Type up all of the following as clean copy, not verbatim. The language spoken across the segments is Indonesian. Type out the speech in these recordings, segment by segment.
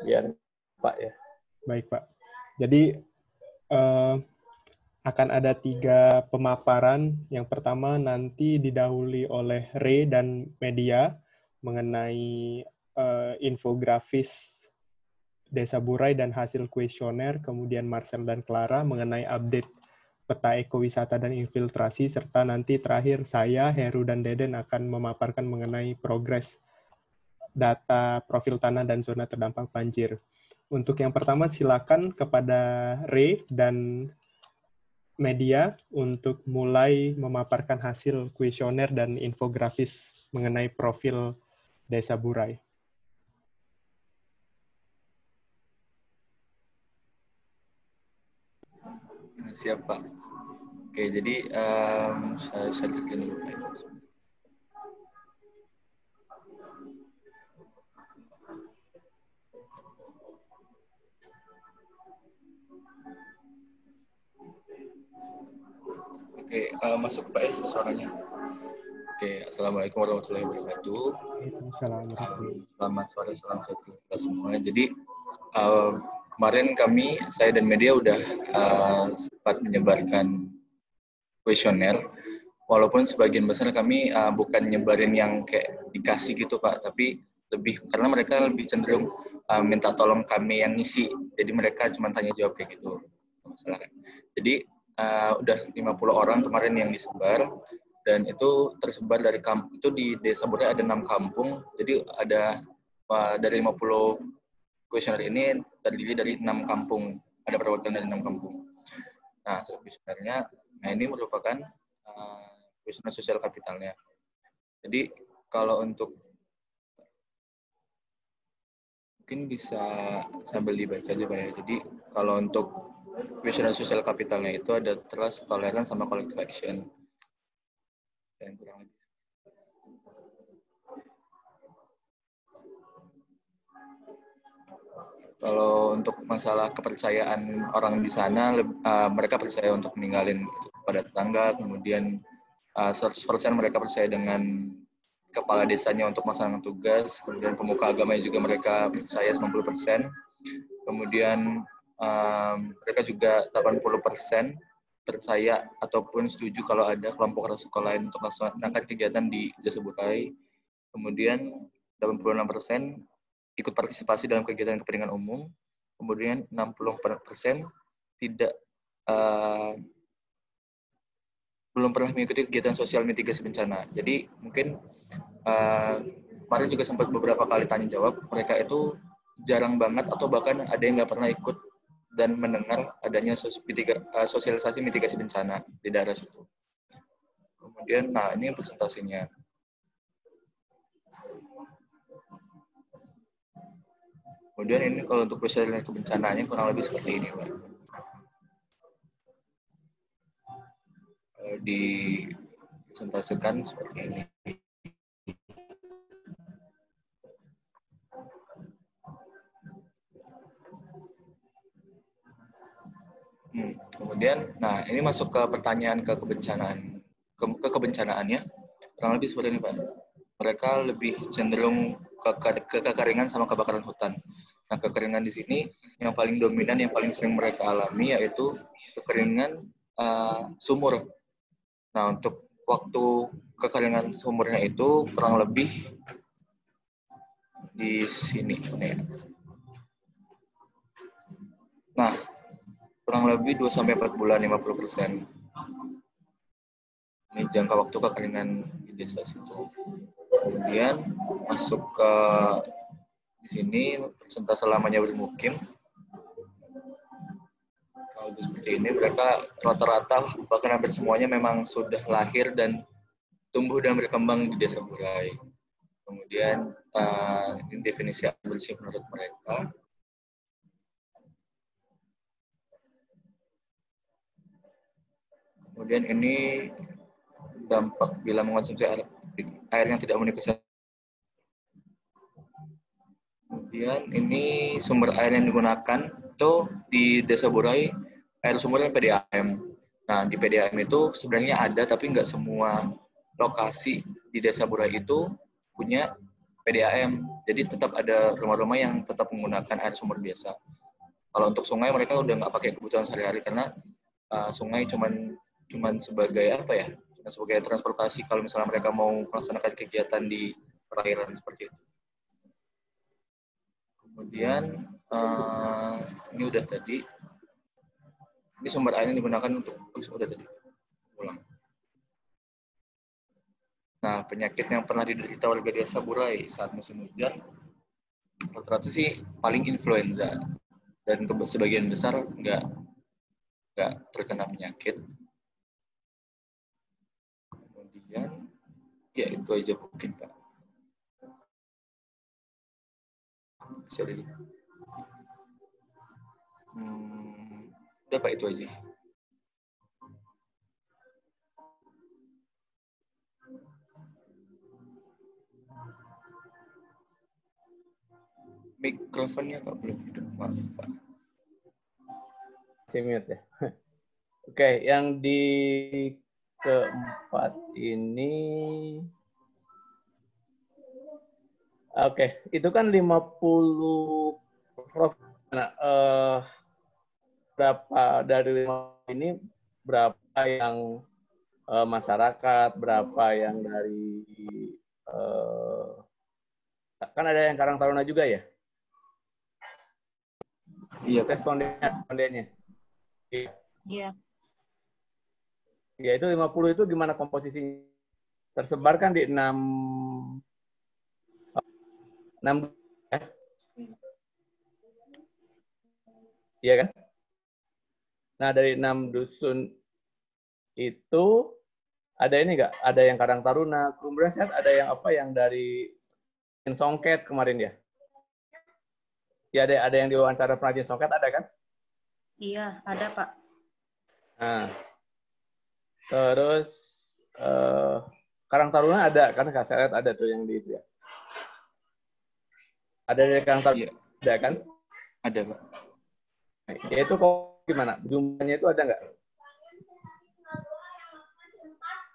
biar Pak ya. Baik, Pak. Jadi akan ada 3 pemaparan. Yang pertama nanti didahului oleh Re dan media mengenai infografis Desa Burai dan hasil kuesioner, kemudian Marcel dan Clara mengenai update peta ekowisata dan infiltrasi, serta nanti terakhir saya, Heru, dan Deden akan memaparkan mengenai progres data profil tanah dan zona terdampak banjir. Untuk yang pertama, silakan kepada Re dan media untuk mulai memaparkan hasil kuesioner dan infografis mengenai profil Desa Burai. Siap, Pak. Oke, jadi saya share screen dulu, Pak. Oke, masuk Pak ya suaranya. Oke, Assalamualaikum warahmatullahi wabarakatuh. Selamat sore, salam sejahtera kita semua. Jadi kemarin saya dan media udah sempat menyebarkan kuesioner, walaupun sebagian besar kami bukan nyebarin yang kayak dikasih gitu Pak, tapi lebih karena mereka lebih cenderung minta tolong kami yang ngisi, jadi mereka cuma tanya jawab kayak gitu. Jadi udah 50 orang kemarin yang disebar, dan itu tersebar itu di Desa Burai ada 6 kampung, jadi ada dari 50 kuesioner ini terdiri dari 6 kampung, ada perwakilan dari 6 kampung. Nah, kuesionernya, ini merupakan kuesioner sosial kapitalnya. Jadi kalau untuk mungkin bisa sambil dibaca aja Pak ya. Jadi kalau untuk kuesioner sosial kapitalnya itu ada trust, tolerance, sama collective action. Dan kurang lebih. Kalau untuk masalah kepercayaan orang di sana, mereka percaya untuk meninggalin itu kepada tetangga, kemudian 100% mereka percaya dengan kepala desanya untuk melaksanakan tugas, kemudian pemuka agama juga mereka percaya 90%, kemudian mereka juga 80% percaya ataupun setuju kalau ada kelompok atau sekolah lain untuk melaksanakan kegiatan di Desa Burai, kemudian 86% ikut partisipasi dalam kegiatan kepentingan umum, kemudian 60% tidak belum pernah mengikuti kegiatan sosial mitigasi bencana. Jadi mungkin kemarin juga sempat beberapa kali tanya jawab, mereka itu jarang banget atau bahkan ada yang nggak pernah ikut dan mendengar adanya sosialisasi mitigasi bencana di daerah situ. Kemudian, ini presentasinya. Kemudian ini kalau untuk sosialisasi kebencanaannya kurang lebih seperti ini, Pak. Dipresentasikan seperti ini. Kemudian, ini masuk ke pertanyaan ke kebencanaannya, kurang lebih seperti ini Pak. Mereka lebih cenderung ke kekeringan sama kebakaran hutan. Nah, kekeringan di sini yang paling dominan, yang paling sering mereka alami yaitu kekeringan sumur. Nah, untuk waktu kekeringan sumurnya itu kurang lebih di sini. Nah, kurang lebih 2-4 bulan 50%. Ini jangka waktu kekeringan di desa situ. Kemudian masuk ke di sini persentase lamanya bermukim. Kalau seperti ini mereka rata-rata bahkan hampir semuanya memang sudah lahir dan tumbuh dan berkembang di Desa Burai. Kemudian ini definisi air bersih menurut mereka. Kemudian ini dampak bila mengonsumsi air yang tidak memenuhi kesehatan. Kemudian ini sumber air yang digunakan itu di Desa Burai, air sumbernya PDAM. Nah, di PDAM itu sebenarnya ada, tapi nggak semua lokasi di Desa Burai itu punya PDAM. Jadi tetap ada rumah-rumah yang tetap menggunakan air sumber biasa. Kalau untuk sungai mereka udah nggak pakai kebutuhan sehari-hari karena sungai cuman sebagai apa ya? Sebagai transportasi kalau misalnya mereka mau melaksanakan kegiatan di perairan seperti itu. Kemudian ini udah tadi. Ini sumber air yang digunakan untuk udah tadi. Ulang. Nah, penyakit yang pernah diderita warga desa Burai saat musim hujan rata-rata sih paling influenza, dan sebagian besar nggak terkena penyakit. Kemudian ya itu aja mungkin Pak. Bisa dilihat. Udah Pak, itu aja. Mikrofonnya Pak belum hidup, maaf Pak. Mute ya. Oke, yang di keempat ini, oke, itu kan 50 nah, berapa dari 50 ini, berapa yang masyarakat, berapa yang dari kan ada yang Karang Taruna juga ya? Iya, respondennya. Iya. Ya, itu 50 itu gimana komposisinya? Tersebar kan di 6 ya? Iya kan? Nah, dari 6 dusun itu ada ini nggak? Ada yang Karang Taruna, kemudian saya ada yang apa yang dari Songket kemarin ya? Ya, ada yang diwawancara pengrajin songket, ada kan? Iya, ada Pak. Nah, terus Karang Taruna ada, kan saya lihat ada tuh yang di itu ya. Ada dari Karang Taruna, iya. Ada kan? Ada Pak. Ya itu kok gimana? Jumlahnya itu ada nggak?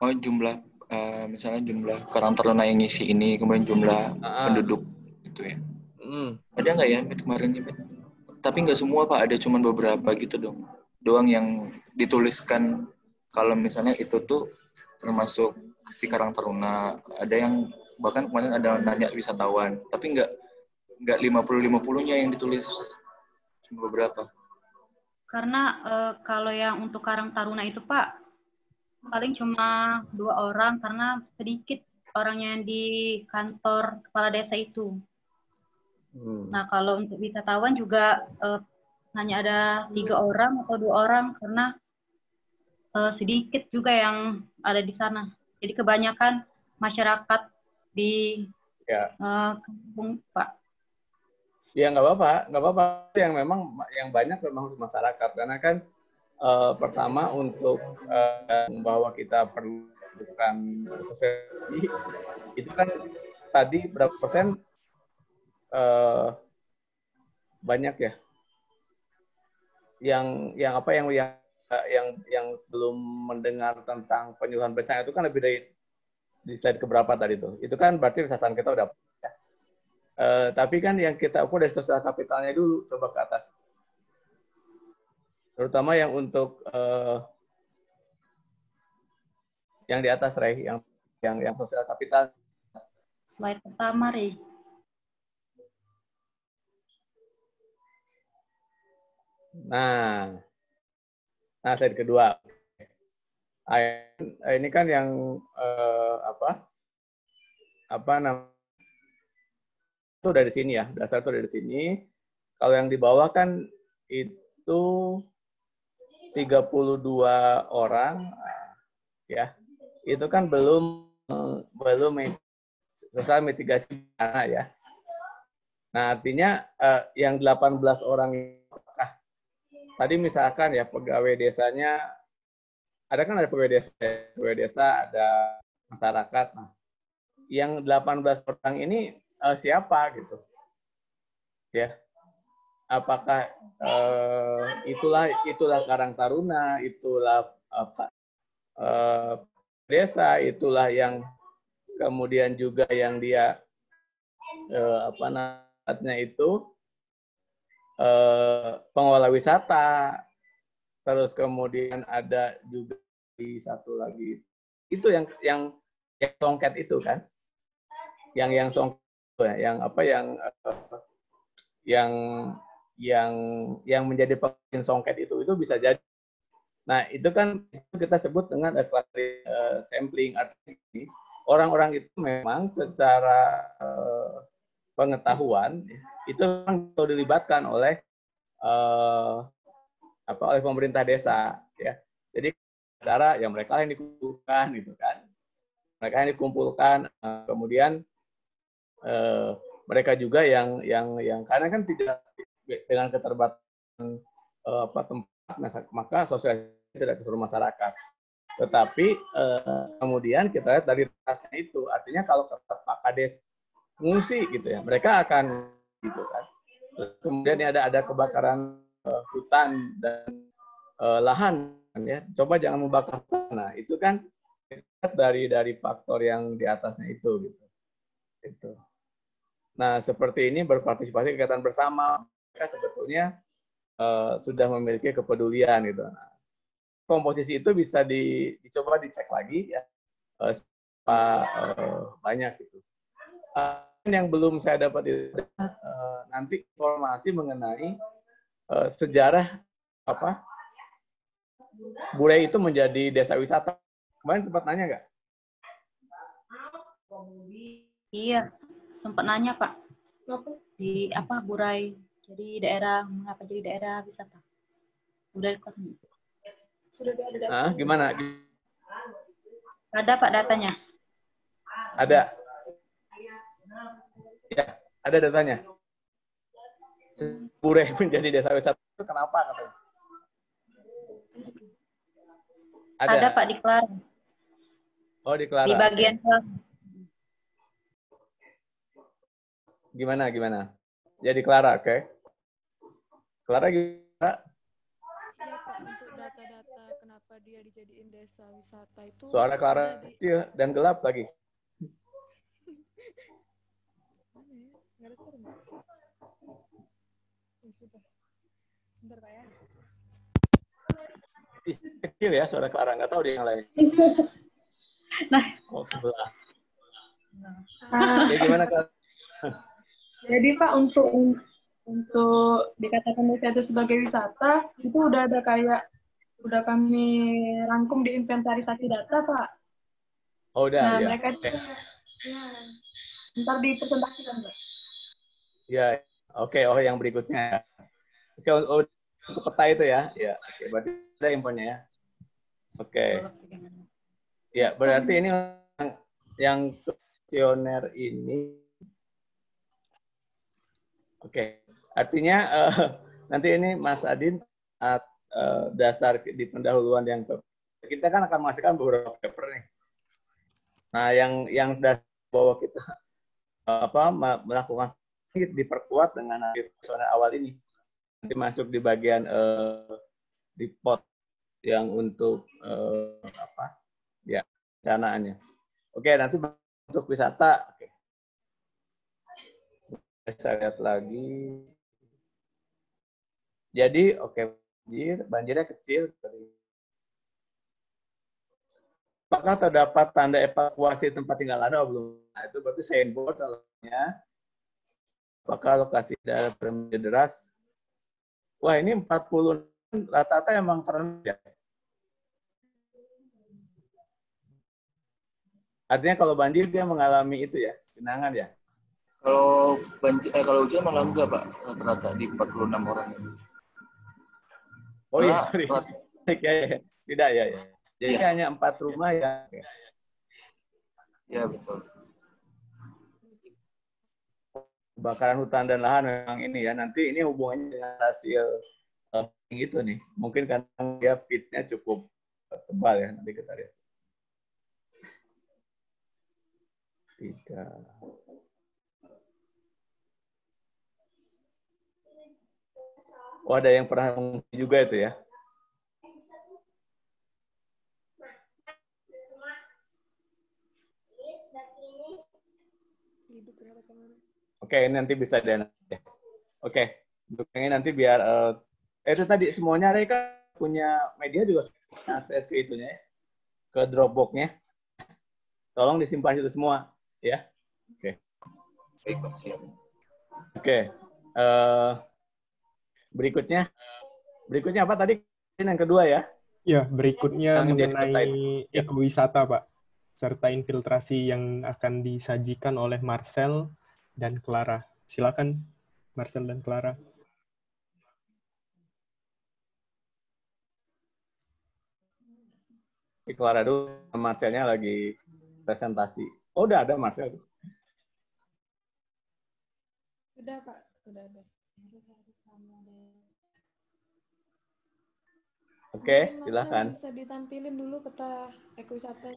Oh, jumlah misalnya jumlah Karang Taruna yang ngisi ini, kemudian jumlah penduduk itu ya. Ada nggak ya kemarin ya? Tapi nggak semua Pak, ada cuma beberapa gitu doang yang dituliskan kalau misalnya itu tuh termasuk si Karang Taruna. Ada yang bahkan kemarin ada nanya wisatawan, tapi nggak 50-50-nya yang ditulis, cuma beberapa. Karena kalau yang untuk Karang Taruna itu Pak, paling cuma 2 orang karena sedikit orangnya yang di kantor kepala desa itu. Nah, kalau untuk wisatawan juga hanya ada 3 orang atau 2 orang karena sedikit juga yang ada di sana. Jadi kebanyakan masyarakat di kampung Pak. Ya nggak apa-apa. Yang memang yang banyak memang masyarakat, karena kan pertama untuk bahwa kita perlukan sosialisasi itu kan tadi berapa persen banyak ya yang belum mendengar tentang penyuluhan bencana itu kan lebih dari di slide keberapa tadi itu kan berarti sasaran kita udah ya. Tapi kan yang kita ukur dari sosial kapitalnya dulu, coba ke atas, terutama yang untuk yang di atas, Rey, yang sosial kapital. Slide pertama, Rey. Nah, slide kedua. Ini kan yang apa namanya, itu dari sini ya, dasar itu dari sini. Kalau yang di bawah kan itu 32 orang, ya, itu kan belum selesai mitigasi bencana ya. Nah, artinya yang 18 orang tadi misalkan ya pegawai desanya, ada kan ada pegawai desa, ada masyarakat. Nah, yang 18 orang ini siapa gitu? Ya. Apakah itulah Karang Taruna, itulah desa, itulah yang kemudian juga yang dia apa namanya itu pengelola wisata, terus kemudian ada juga di satu lagi itu yang songket itu kan, yang songket, yang apa yang menjadi pemimpin songket itu bisa jadi. Nah itu kan kita sebut dengan sampling, artinya orang-orang itu memang secara pengetahuan itu memang dilibatkan oleh oleh pemerintah desa, ya. Jadi cara yang mereka yang dikumpulkan gitu kan, mereka yang dikumpulkan, kemudian mereka juga yang karena kan tidak dengan keterbatasan tempat, maka sosialisasi tidak ke seluruh masyarakat. Tetapi kemudian kita lihat dari tasnya itu, artinya kalau Pak Kades ngungsi gitu ya, mereka akan gitu kan. Kemudian ada kebakaran hutan dan lahan ya, coba jangan membakar hutan. Nah itu kan dari faktor yang di atasnya itu gitu. Itu. Nah seperti ini berpartisipasi kegiatan bersama, mereka sebetulnya sudah memiliki kepedulian gitu. Nah, komposisi itu bisa dicoba dicek lagi ya, banyak gitu. Yang belum saya dapat itu nanti informasi mengenai sejarah Burai itu menjadi desa wisata. Kemarin sempat nanya nggak? Iya, sempat nanya Pak. Di Burai jadi daerah, mengapa jadi daerah wisata? Sudah ada. Gimana? Ada Pak datanya? Ada. Ya, ada datanya. Burai menjadi desa wisata itu kenapa katanya? Ada Pak di Klara. Oh, di Klara. Di bagian Gimana? Jadi Klara, oke. Klara gimana? Ya Pak, untuk data-data kenapa dia dijadiin desa wisata itu. Suara Klara kecil dan gelap lagi. Nggak ada suara nggak? Bentar Pak ya. Kecil ya suara Clara, nggak tahu di yang lain. Nah. Oh, sebelah. Ya gimana Kak? Jadi Pak, untuk dikatakan desa itu sebagai wisata, itu udah kami rangkum di inventarisasi data Pak. Oh udah, nah, ya. Mereka itu ntar dipresentasikan Pak. Ya, oke. Oh yang berikutnya. Oke, untuk peta itu ya. Ya, oke. Berarti ada infonya ya. Oke. Ya, berarti ini yang kuesioner ini. Oke. Artinya nanti ini Mas Adin dasar di pendahuluan yang kita kan akan menghasilkan beberapa paper nih. Nah, yang dasar bahwa kita melakukan diperkuat dengan kuesioner awal ini. Nanti masuk di bagian report yang untuk perencanaannya. Oke, nanti untuk wisata. Oke. Saya lihat lagi. Jadi, oke, banjirnya kecil. Apakah terdapat tanda evakuasi tempat tinggal Anda? Belum. Nah, itu berarti signboard salahnya. Apakah lokasi daerah bermenjadi deras? Wah, ini 40 rata-rata emang terendah ya. Artinya kalau banjir dia mengalami itu ya, genangan ya. Kalau hujan malah enggak Pak, rata-rata di 46 orang ini. Oh iya, sorry. Ya. Tidak ya. Jadi hanya 4 rumah ya. Ya betul. Kebakaran hutan dan lahan memang ini ya. Nanti ini hubungannya dengan hasil itu nih. Mungkin karena dia pitnya cukup tebal ya. Nanti kita lihat. Tidak. Oh, ada yang pernah mengungsi juga itu ya. Oke, ini nanti bisa deh. Oke, ini nanti biar itu tadi semuanya mereka punya media juga akses ke itunya ya, ke Dropbox-nya. Tolong disimpan itu semua, ya. Oke. Baik, Pak. Siap. Oke. Berikutnya apa tadi? Yang kedua ya? Ya, berikutnya Yang mengenai ekowisata, Pak, serta infiltrasi yang akan disajikan oleh Marcel dan Clara. Silakan, Marcel dan Clara. Clara dulu, Marcelnya lagi presentasi. Oh, udah ada Marcel. Udah, Pak. Udah. Oke, silakan. Bisa ditampilin dulu peta ekowisata.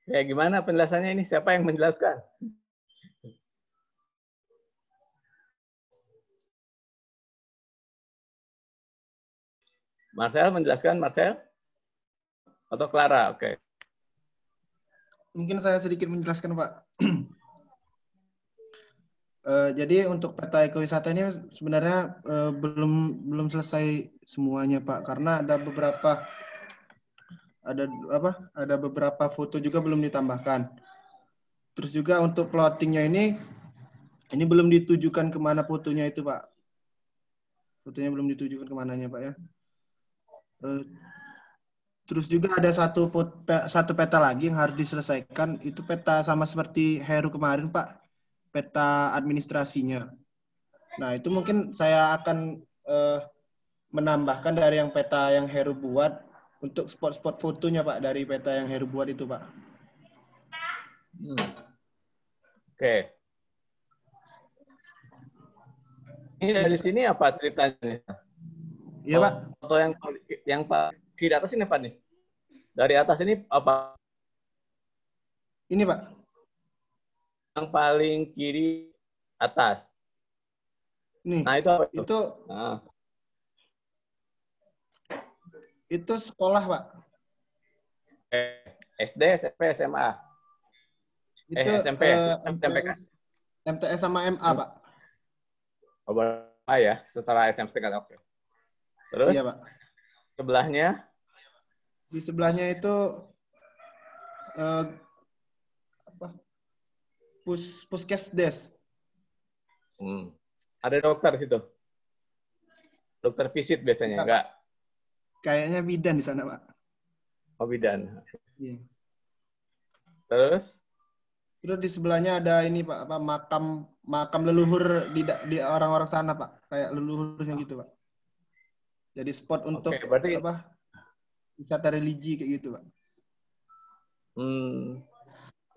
Ya, gimana penjelasannya ini? Siapa yang menjelaskan? Marcel menjelaskan, Marcel? Atau Clara? Oke. Mungkin saya sedikit menjelaskan, Pak. Jadi untuk peta ekowisata ini sebenarnya belum selesai semuanya, Pak, karena ada beberapa foto juga belum ditambahkan. Terus juga untuk plottingnya ini belum ditujukan kemana fotonya itu, Pak. Fotonya belum ditujukan kemananya, Pak, ya. Terus juga ada satu peta lagi yang harus diselesaikan. Itu peta sama seperti Heru kemarin, Pak. Peta administrasinya. Nah, itu mungkin saya akan menambahkan dari yang peta yang Heru buat untuk spot-spot fotonya, Pak, dari peta yang Heru buat itu, Pak. Oke. Ini dari sini apa ceritanya? Iya, Pak. Foto yang kiri atas ini apa nih? Dari atas ini apa? Ini, Pak. Yang paling kiri atas. Nih. Nah, itu apa itu? Itu sekolah, Pak. SD, SMP, SMA. Itu SMP, MTS sama MA, Pak. Oh, ya, setelah SMP kan, oke. Terus? Iya, Pak. Sebelahnya? Di sebelahnya itu puskesdes. Ada dokter di situ? Dokter visit biasanya? Enggak? Kayaknya bidan di sana, Pak. Oh, bidan. Iya. Terus di sebelahnya ada ini, Pak, makam leluhur di orang-orang sana, Pak. Kayak leluhurnya gitu, Pak. Jadi spot untuk berarti wisata religi kayak gitu, Pak.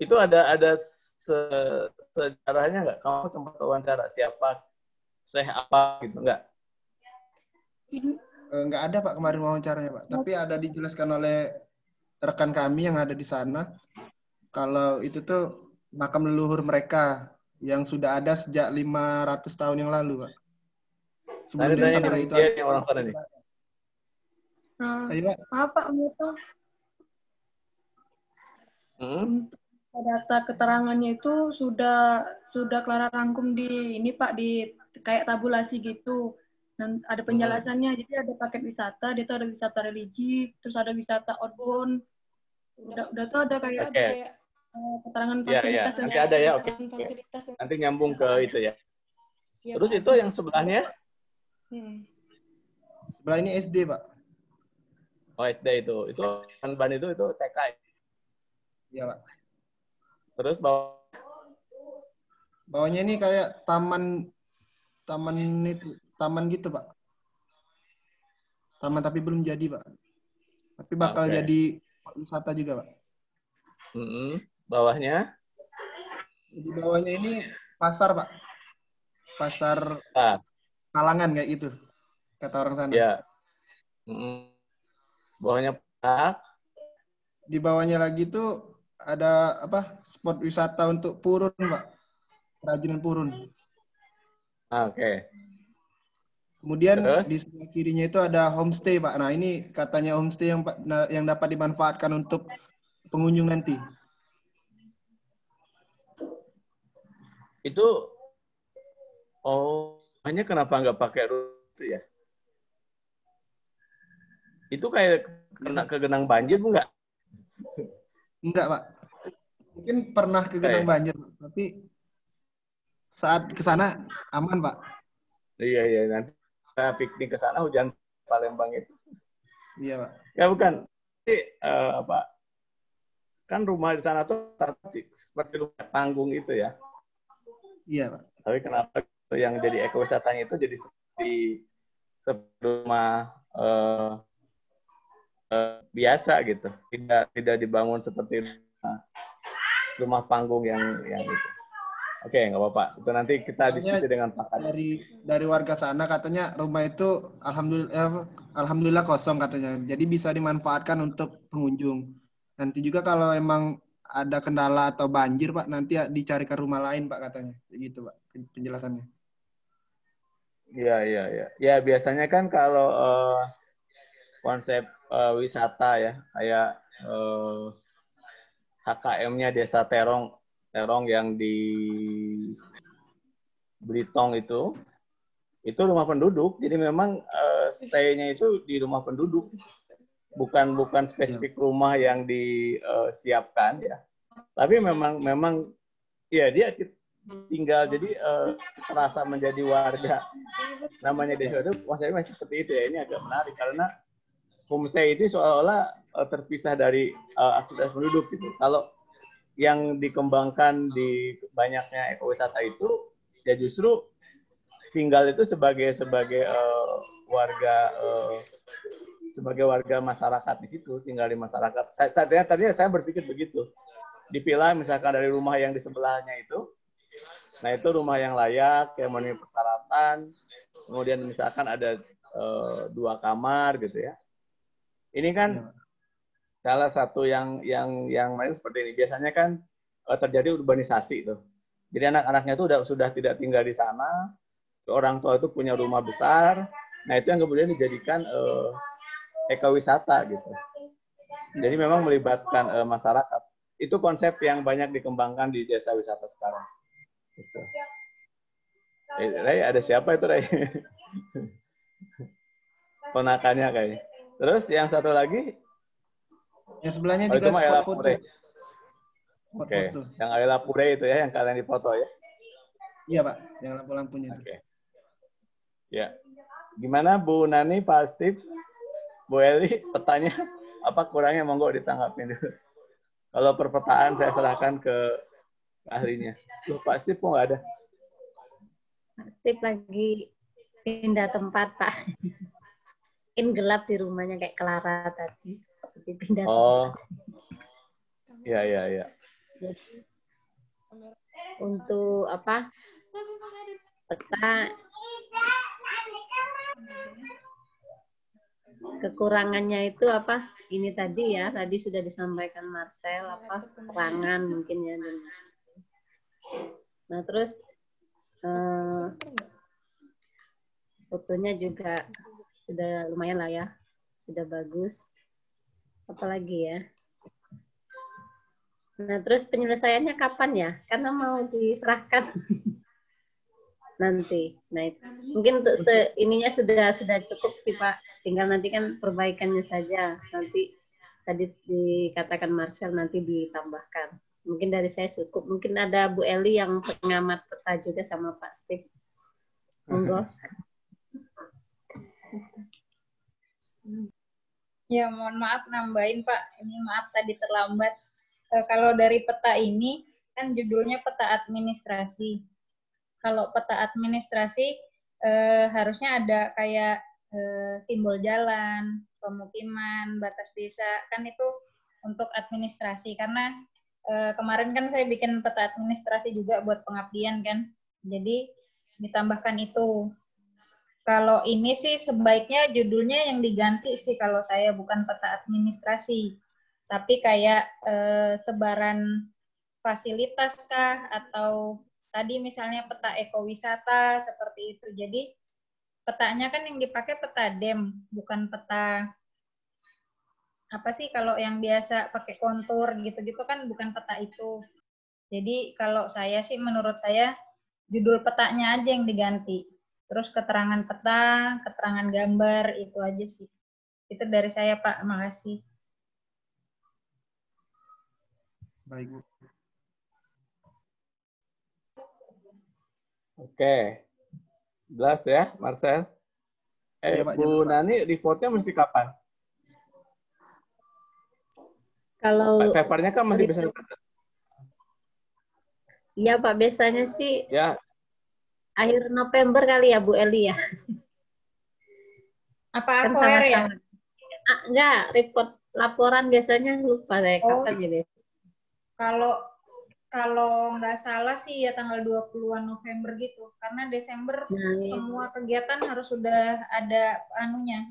Itu ada sejarahnya nggak? Kamu sempat wawancara siapa, Syekh apa gitu nggak? Nggak ada, Pak, kemarin wawancaranya, Pak. Tapi ada dijelaskan oleh rekan kami yang ada di sana. Kalau itu tuh makam leluhur mereka yang sudah ada sejak 500 tahun yang lalu, Pak. Sebelum desa itu ada orang sana nih. Ayo, Pak. Apa itu? Data keterangannya itu sudah Clara rangkum di ini, Pak, di kayak tabulasi gitu. Dan ada penjelasannya. Jadi ada paket wisata, dia tuh ada wisata religi, terus ada wisata outbound. Udah tuh ada kayak keterangan fasilitas. Nanti ada ya, oke. Nanti nyambung ke itu ya. Terus itu yang sebelahnya? Sebelah ini SD, Pak. Oh, SD itu. Itu ban itu TK. Iya, Pak. Terus bawahnya ini kayak taman gitu, Pak. Taman tapi belum jadi, Pak. Tapi bakal jadi wisata juga, Pak. Bawahnya? Di bawahnya ini pasar, Pak. Pasar kalangan kayak gitu, kata orang sana. Ya. Bawahnya petak. Di bawahnya lagi tuh ada apa? Spot wisata untuk purun, Pak. Kerajinan purun. Oke. Kemudian Terus? di sebelah kirinya itu ada homestay, Pak. Nah, ini katanya homestay yang dapat dimanfaatkan untuk pengunjung nanti. Itu hanya kenapa nggak pakai rute ya? Itu kayak kena ke genang banjir enggak? Enggak, Pak. Mungkin pernah ke genang banjir, tapi saat ke sana aman, Pak. Iya, nanti kita piknik ke sana hujan Palembang itu. Iya, Pak. Ya bukan. Jadi, kan rumah di sana tuh seperti rumah panggung itu ya. Iya, Pak. Tapi kenapa yang jadi ekowisatanya itu jadi seperti rumah biasa gitu, tidak dibangun seperti rumah panggung yang itu. Oke, nggak apa-apa. Itu nanti kita diskusi dengan pakar. Dari warga sana katanya rumah itu alhamdulillah kosong katanya. Jadi bisa dimanfaatkan untuk pengunjung. Nanti juga kalau emang ada kendala atau banjir, Pak, nanti dicarikan rumah lain, Pak, katanya. Gitu, Pak, penjelasannya. Iya. Ya, biasanya kan kalau konsep wisata ya, kayak HKM-nya Desa Terong yang di Belitung itu rumah penduduk. Jadi memang stay-nya itu di rumah penduduk. Bukan spesifik rumah yang disiapkan ya. Tapi memang ya dia tinggal, jadi serasa menjadi warga. Namanya desa itu konsepnya masih seperti itu ya. Ini agak menarik karena homestay itu seolah-olah terpisah dari aktivitas penduduk gitu. Kalau yang dikembangkan di banyaknya ekowisata itu ya justru tinggal itu sebagai warga masyarakat di situ, tinggal di masyarakat. Tadinya saya berpikir begitu. Dipilah misalkan dari rumah yang di sebelahnya itu, nah itu rumah yang layak, yang memenuhi persyaratan, kemudian misalkan ada 2 kamar gitu ya. Ini kan salah satu yang lain seperti ini. Biasanya kan terjadi urbanisasi tuh. Jadi anak-anaknya itu sudah tidak tinggal di sana. Orang tua itu punya rumah besar. Nah itu yang kemudian dijadikan ekowisata gitu. Jadi memang melibatkan masyarakat. Itu konsep yang banyak dikembangkan di desa wisata sekarang. Gitu. Ray, ada siapa itu Ray? Ponakannya kayaknya. Terus yang satu lagi? Yang sebelahnya juga spot foto. Oke. Yang Ayla Pure itu ya, yang kalian difoto ya? Iya, Pak. Yang lampu-lampunya. Oke. Ya. Gimana Bu Nani, Pak Steve, Bu Eli, petanya apa kurangnya, monggo ditanggapin dulu. Kalau perpetaan saya serahkan ke ahlinya. Loh, Pak Steve kok nggak ada? Pak Steve lagi pindah tempat, Pak. Mungkin gelap di rumahnya kayak Clara tadi. Jadi pindah tempat. Iya. Jadi, untuk apa? Peta kekurangannya itu apa? Ini tadi ya, tadi sudah disampaikan Marcel, apa keterangan mungkin ya. Nah terus fotonya juga sudah lumayan lah ya, sudah bagus. Apalagi ya. Nah terus penyelesaiannya kapan ya? Karena mau diserahkan nanti. Nah itu mungkin untuk ininya sudah cukup sih Pak. Tinggal nanti kan perbaikannya saja. Nanti tadi dikatakan Marcel nanti ditambahkan. Mungkin dari saya cukup. Mungkin ada Bu Eli yang pengamat peta juga sama Pak Steve. Monggo. Ya mohon maaf nambahin Pak. Ini maaf tadi terlambat. Kalau dari peta ini kan judulnya peta administrasi. Kalau peta administrasi harusnya ada kayak simbol jalan, pemukiman, batas desa, kan itu untuk administrasi. Karena kemarin kan saya bikin peta administrasi juga buat pengabdian kan, jadi ditambahkan itu. Kalau ini sih sebaiknya judulnya yang diganti sih kalau saya, bukan peta administrasi. Tapi kayak sebaran fasilitas kah, atau tadi misalnya peta ekowisata seperti itu. Jadi petanya kan yang dipakai peta DEM, bukan peta apa sih kalau yang biasa pakai kontur gitu-gitu kan, bukan peta itu. Jadi kalau saya sih, menurut saya judul petanya aja yang diganti. Terus keterangan peta, keterangan gambar, itu aja sih. Itu dari saya, Pak. Makasih. Baik, Bu. Oke. Jelas ya, Marcel? Ya, Pak, Bu jelas, Pak. Nani, reportnya mesti kapan? Kalau papernya kan masih bisa. Iya Pak, biasanya sih Ya. Akhir November kali ya Bu Eli ya. Apa Kan AFOR ya? Enggak, report laporan biasanya lupa saya kapan jadi. Kalau nggak salah sih ya tanggal 20-an November gitu. Karena Desember semua kegiatan harus sudah ada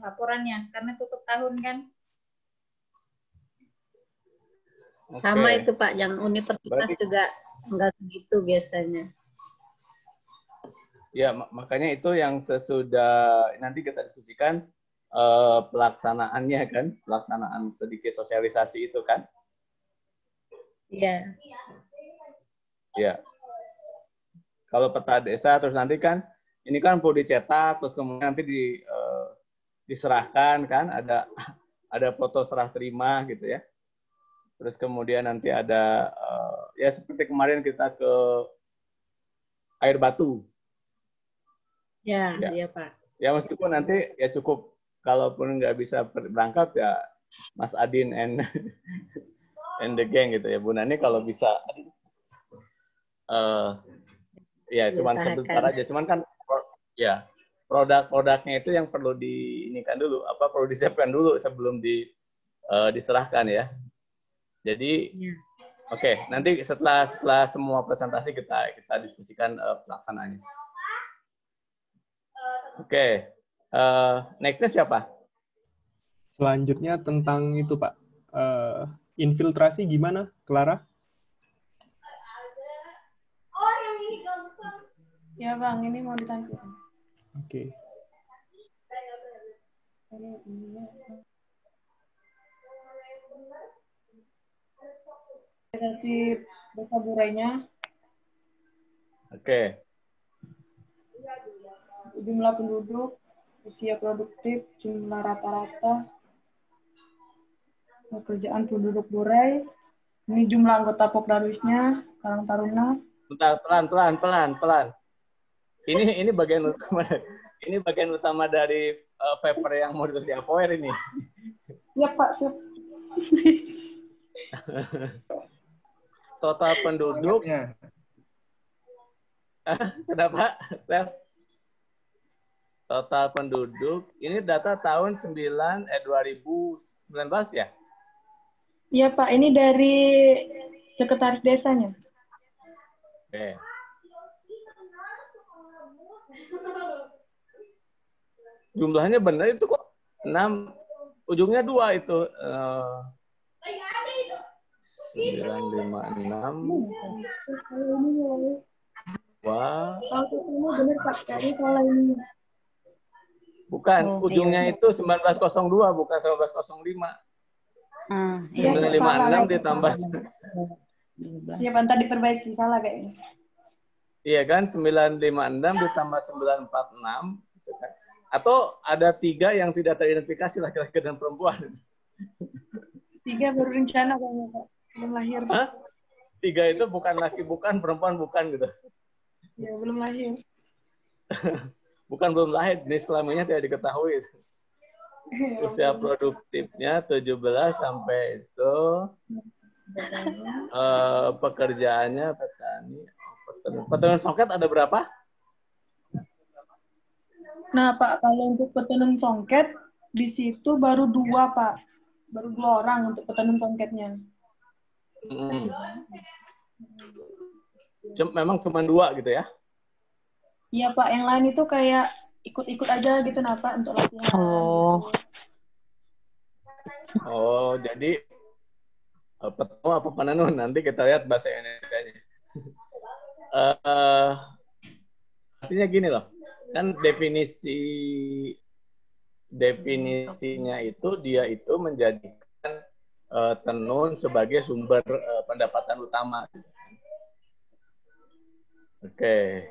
laporannya. Karena tutup tahun kan. Sama itu Pak, yang universitas juga enggak segitu biasanya. Ya, makanya itu yang sesudah nanti kita diskusikan pelaksanaannya kan, pelaksanaan sedikit sosialisasi itu kan. Iya. Ya. Kalau peta desa terus nanti kan ini kan perlu dicetak terus kemudian nanti diserahkan kan, ada foto serah terima gitu ya. Terus kemudian nanti ada ya seperti kemarin kita ke Air Batu. Ya, iya Pak. Ya meskipun nanti ya cukup, kalaupun nggak bisa berangkat ya Mas Adin and the gang gitu ya. Bu Nani kalau bisa ya cuman sebentar aja. Cuman kan ya produk-produknya itu yang perlu diinikan dulu, perlu disiapkan dulu sebelum diserahkan ya. Jadi oke, nanti setelah semua presentasi kita diskusikan pelaksanaannya. Oke, next-nya siapa? Selanjutnya tentang itu Pak, infiltrasi gimana, Clara? Ya Bang, ini mau ditampilkan. Oke. Dari desa Burainya. Oke. Jumlah penduduk, usia produktif, jumlah rata-rata, pekerjaan penduduk Burai. Ini jumlah anggota Pokdarwisnya, Karang Taruna. Bentar, pelan. Ini bagian utama. Ini bagian utama dari paper yang mau ditulis di AFOR ini. Ya Pak, siap. Total penduduk. Kenapa, Sel? Total penduduk, ini data tahun 2019 ya? Iya Pak, ini dari sekretaris desanya. Oke. Jumlahnya benar itu kok 6, ujungnya 2 itu. 956. Wah. Benar Pak, kayaknya salah ini. Bukan, ujungnya itu 1902, bukan 1905. 956 ditambah. Iya, bentar diperbaiki, salah kayaknya. Iya kan, 956 ditambah 946. Gitu kan. Atau ada 3 yang tidak teridentifikasi laki-laki dan perempuan. 3 baru rencana kayaknya Pak, belum lahir. Hah? 3 itu bukan laki, bukan perempuan, bukan gitu. Ya, belum lahir. Bukan belum lahir, jenis kelaminnya tidak diketahui. Usia produktifnya 17 sampai itu. Pekerjaannya petani. Petenun songket ada berapa? Nah Pak, kalau untuk petenun songket, di situ baru 2 Pak. Baru 2 orang untuk petenun songketnya. Memang cuma 2 gitu ya? Iya Pak, yang lain itu kayak ikut-ikut aja gitu nah Pak untuk latihan. Oh, jadi petua apa pananun? Nanti kita lihat bahasa Indonesia-nya. Artinya gini loh, kan definisinya itu dia itu menjadikan tenun sebagai sumber pendapatan utama. Oke.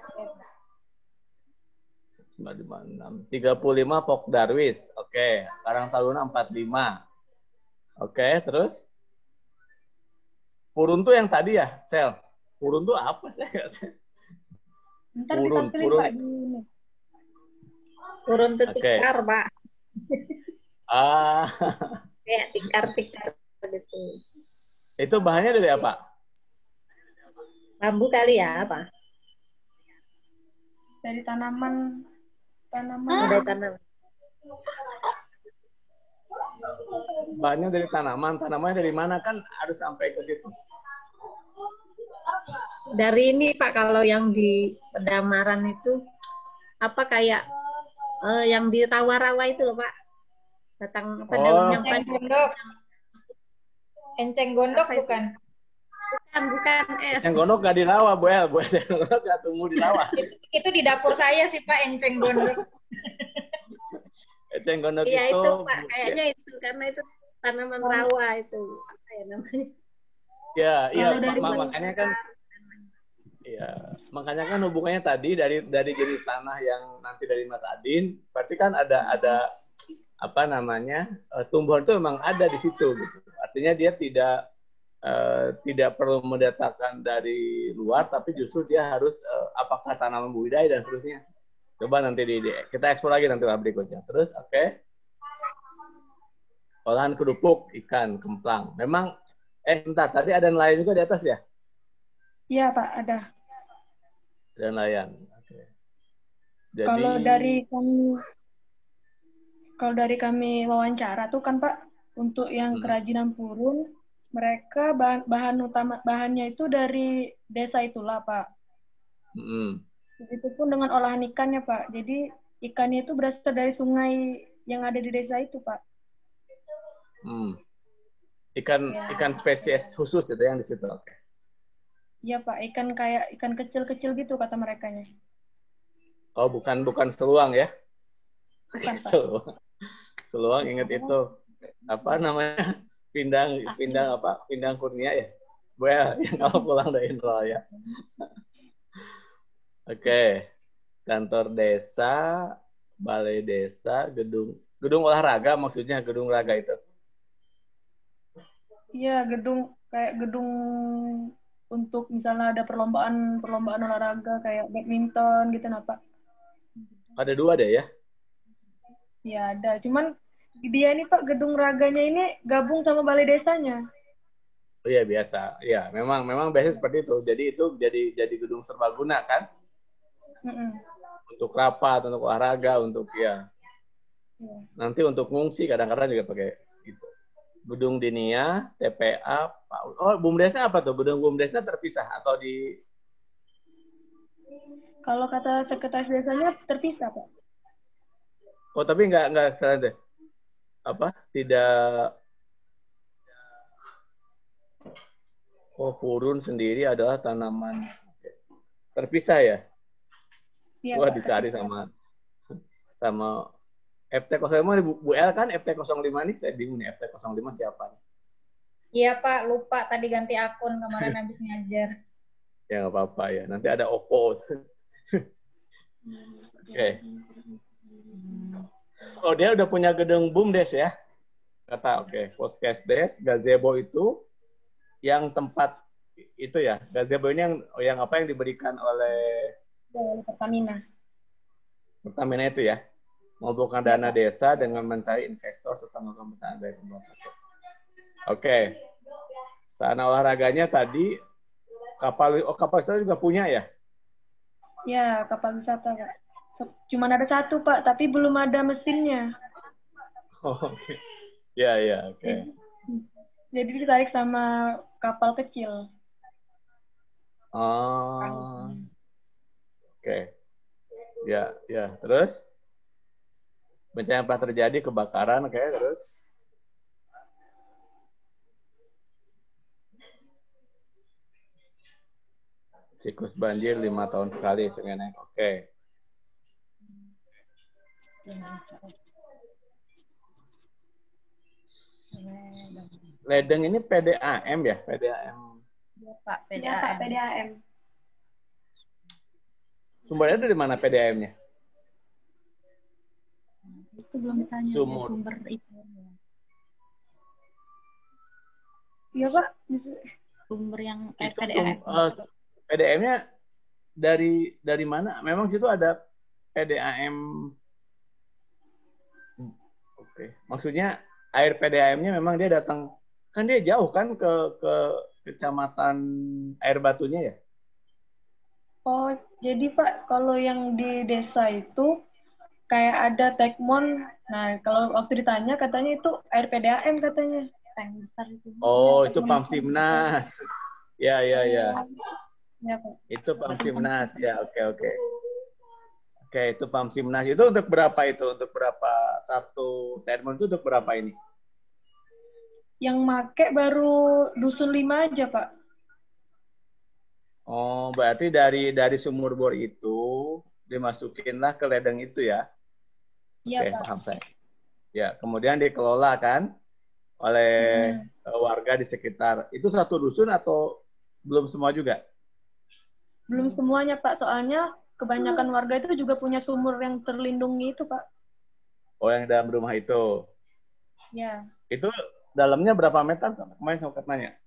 35 Pok Darwis. Oke, Karang Taruna 45. Oke, terus Purun tuh yang tadi ya, Sel. Purun tuh apa sih? Ntar ditampilin Pak di ini. Purun tuh tikar, Pak. Kayak tikar-tikar gitu. Itu bahannya dari apa? Bambu kali ya, apa? Dari tanaman. Dari tanaman. Bahannya dari tanaman. Tanamannya dari mana kan harus sampai ke situ. Dari ini Pak, kalau yang di Pedamaran itu apa kayak yang di rawa-rawa itu loh Pak. Batang apa daun yang enceng gondok. Enceng gondok bukan? Bukan. Enceng gondok gak di rawa, Bu El. Enceng gondok gak tumbuh di rawa. Itu di dapur saya sih Pak, enceng gondok. Enceng gondok iya, itu Pak, kayaknya itu karena itu tanaman rawa itu apa ya namanya? Ya, iya makanya kan iya, makanya kan hubungannya tadi dari jenis tanah yang nanti dari Mas Adin, berarti kan ada apa namanya? Tumbuhan itu memang ada di situ gitu. Artinya dia tidak perlu mendatangkan dari luar, tapi justru dia harus apakah tanaman budidaya dan seterusnya. Coba nanti kita eksplor lagi nanti berikutnya. Terus, oke. Olahan kerupuk, ikan, kemplang. Memang, bentar, tadi ada nelayan juga di atas ya? Iya Pak, ada. Ada nelayan. Oke. Jadi, kalau dari kami wawancara tuh kan Pak, untuk yang kerajinan purun, mereka bahannya itu dari desa itulah Pak. Begitupun dengan olahan ikannya Pak. Jadi ikannya itu berasal dari sungai yang ada di desa itu Pak. Ikan spesies khusus itu yang di situ. Oke. Iya Pak, ikan kayak ikan kecil-kecil gitu kata merekanya. Oh, bukan seluang ya? Bukan Pak. Seluang ingat itu apa namanya? Pindang Kurnia ya? Well, yang kalau pulang dari Indra ya. Oke. Kantor desa, balai desa, gedung olahraga maksudnya gedung raga itu. Iya, gedung untuk misalnya ada perlombaan olahraga kayak badminton gitu nah Pak. Ada 2 deh ya? Iya, ada. Cuman dia ini Pak gedung raganya ini gabung sama balai desanya. Oh iya biasa. Ya, memang biasa seperti itu. Jadi itu jadi gedung serbaguna kan? Untuk rapat, untuk olahraga, untuk ya. Nanti untuk ngungsi kadang-kadang juga pakai gitu. Gedung Dinia, TPA, oh BUMDesnya apa tuh? Gedung BUMDesnya terpisah atau di? Kalau kata sekretaris desanya terpisah Pak. Oh tapi nggak salah deh. Apa? Tidak. Oh purun sendiri adalah tanaman terpisah ya? Iya, Wah dicari sama FT05 Bu El kan FT05 nih saya bingung nih FT05 siapa? Iya Pak, lupa tadi ganti akun kemarin habis ngajar. Ya nggak apa-apa ya, nanti ada Oppo. Oke. Oh dia udah punya gedung BUMDes ya? Kata oke. Poskesdes, gazebo itu yang tempat itu ya. Gazebo ini yang apa yang diberikan oleh Pertamina. Pertamina itu ya. Mengumpulkan dana desa dengan mencari investor serta melakukan pemetaan dari pemerintah. Oke. Sarana olahraganya tadi kapal wisata juga punya ya? Ya, kapal wisata Pak. Cuman ada 1 Pak, tapi belum ada mesinnya. Oh, oke. Ya, oke. Jadi ditarik sama kapal kecil. Oh. Oke. Ya, terus? bencana yang pernah terjadi, kebakaran, kayak terus. Siklus banjir 5 tahun sekali, Sungai naik. Oke. Ledeng ini PDAM ya? PDAM. Ya, Pak, Ya, Pak, PDAM. Sumbernya dari mana PDAM-nya? Itu belum ditanya sumber itu. Iya, Pak. Sumber yang Itu PDAM. PDAM-nya dari mana? Memang situ ada PDAM. Oke. Maksudnya air PDAM-nya memang dia datang, kan dia jauh kan ke kecamatan Air Batunya ya? Oh, jadi Pak, kalau yang di desa itu kayak ada Tekmon. Nah, kalau waktu ditanya katanya itu air PDAM katanya. Tank besar itu. Oh, itu Pamsimnas. Ya. Ya, Pak. Itu Pamsimnas. Ya, oke. Oke, itu Pamsimnas. Itu untuk berapa itu? Untuk berapa satu Tekmon itu untuk berapa ini? Yang make baru dusun 5 aja, Pak. Oh, berarti dari sumur bor itu dimasukinlah ke ledeng itu ya? Iya, Oke, Pak. paham saya. Ya, kemudian dikelola kan oleh warga di sekitar. Itu satu dusun atau belum semua juga? Belum semuanya, Pak. Soalnya kebanyakan warga itu juga punya sumur yang terlindungi itu, Pak. Oh, yang dalam rumah itu. Ya. Itu dalamnya berapa meter? Kemarin saya nanya.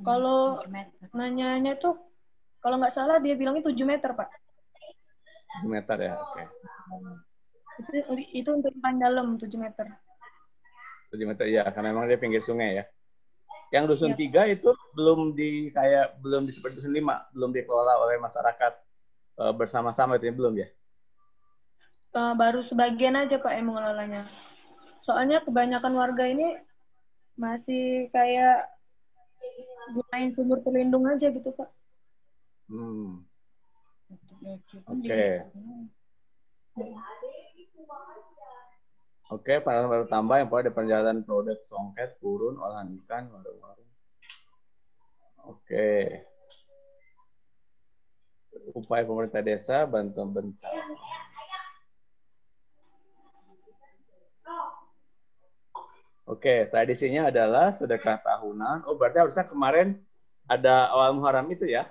Kalau nanyanya tuh, kalau nggak salah dia bilangnya 7 meter, Pak. 7 meter ya, oke. Itu untuk yang paling dalam, 7 meter. 7 meter ya, karena memang dia pinggir sungai ya. Yang dusun 3 itu belum seperti dusun 5, belum dikelola oleh masyarakat bersama-sama itu belum ya? Baru sebagian aja Pak yang mengelolanya. Soalnya kebanyakan warga ini masih kayak gunain sumur terlindung aja gitu Pak. Oke. Oke, baru tambah yang pada perjalanan produk songket, purun, olahan ikan, warung-warung. Oke. Upaya pemerintah desa bantuan bencana. Oke, tradisinya adalah sedekah tahunan. Oh, berarti harusnya kemarin ada awal Muharram itu ya?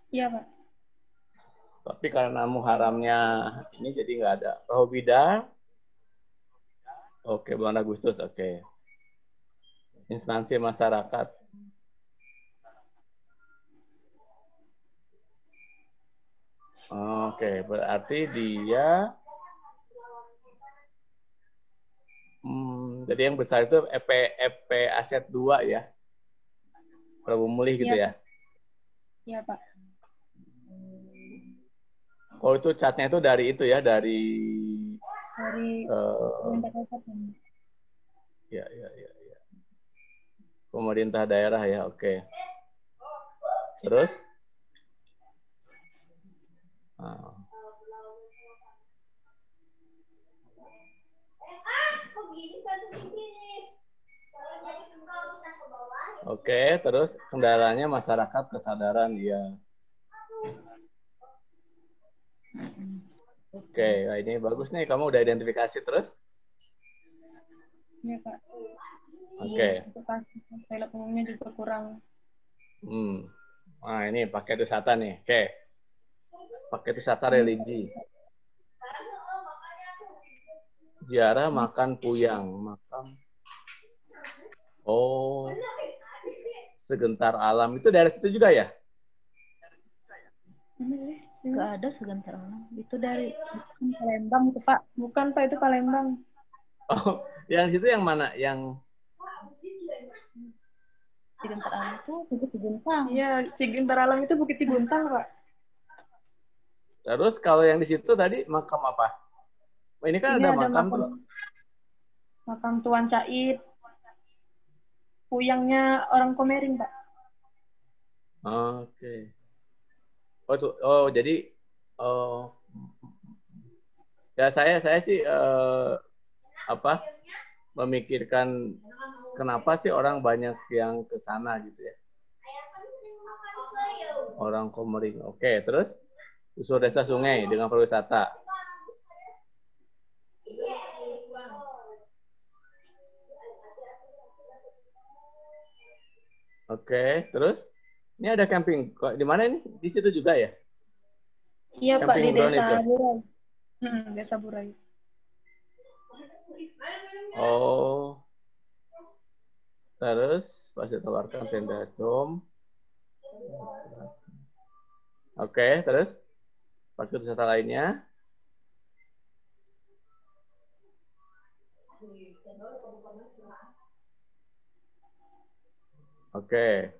Iya, Pak. Tapi karena Muharramnya ini jadi nggak ada. Rohbida. Oke, bulan Agustus. Oke. Instansi masyarakat. Oke, berarti dia jadi yang besar itu EP Aset 2 ya. Prabu Mulih gitu ya. Iya, Pak. Oh, itu catnya itu dari itu ya, dari ya. Pemerintah daerah ya, oke. Terus? Oke, terus kendalanya masyarakat kesadaran ya. Oke, nah ini bagus nih, kamu udah identifikasi terus? Iya, Pak. Oke. Toilet umumnya juga kurang. Nah, ini paket wisata nih. Oke. Paket wisata religi. Ziarah makan puyang, makam. Oh. Segentar alam itu dari situ juga ya? Nggak ada segentar alam. Itu dari Palembang itu Pak. Bukan Pak, itu Palembang. Oh, yang situ yang mana? Yang segentar alam itu Bukit Tiguntang. Iya, segentar alam itu Bukit Tiguntang, Pak. Terus kalau yang di situ tadi makam apa? Oh, ini kan ada makam tuh. Makam Tuan Said. Puyangnya orang Komering, Pak. Oke. Oh, jadi Ya saya sih memikirkan kenapa sih orang banyak yang ke sana gitu ya. Orang Komering. Oke, terus usul desa sungai dengan pariwisata. Oke, terus ini ada camping. Di mana ini? Di situ juga ya? Iya Pak, di Camping ground Desa itu. Burai. Desa Burai. Oh. Terus pas ditawarkan tenda dom. Oke, terus paket wisata lainnya. Oke.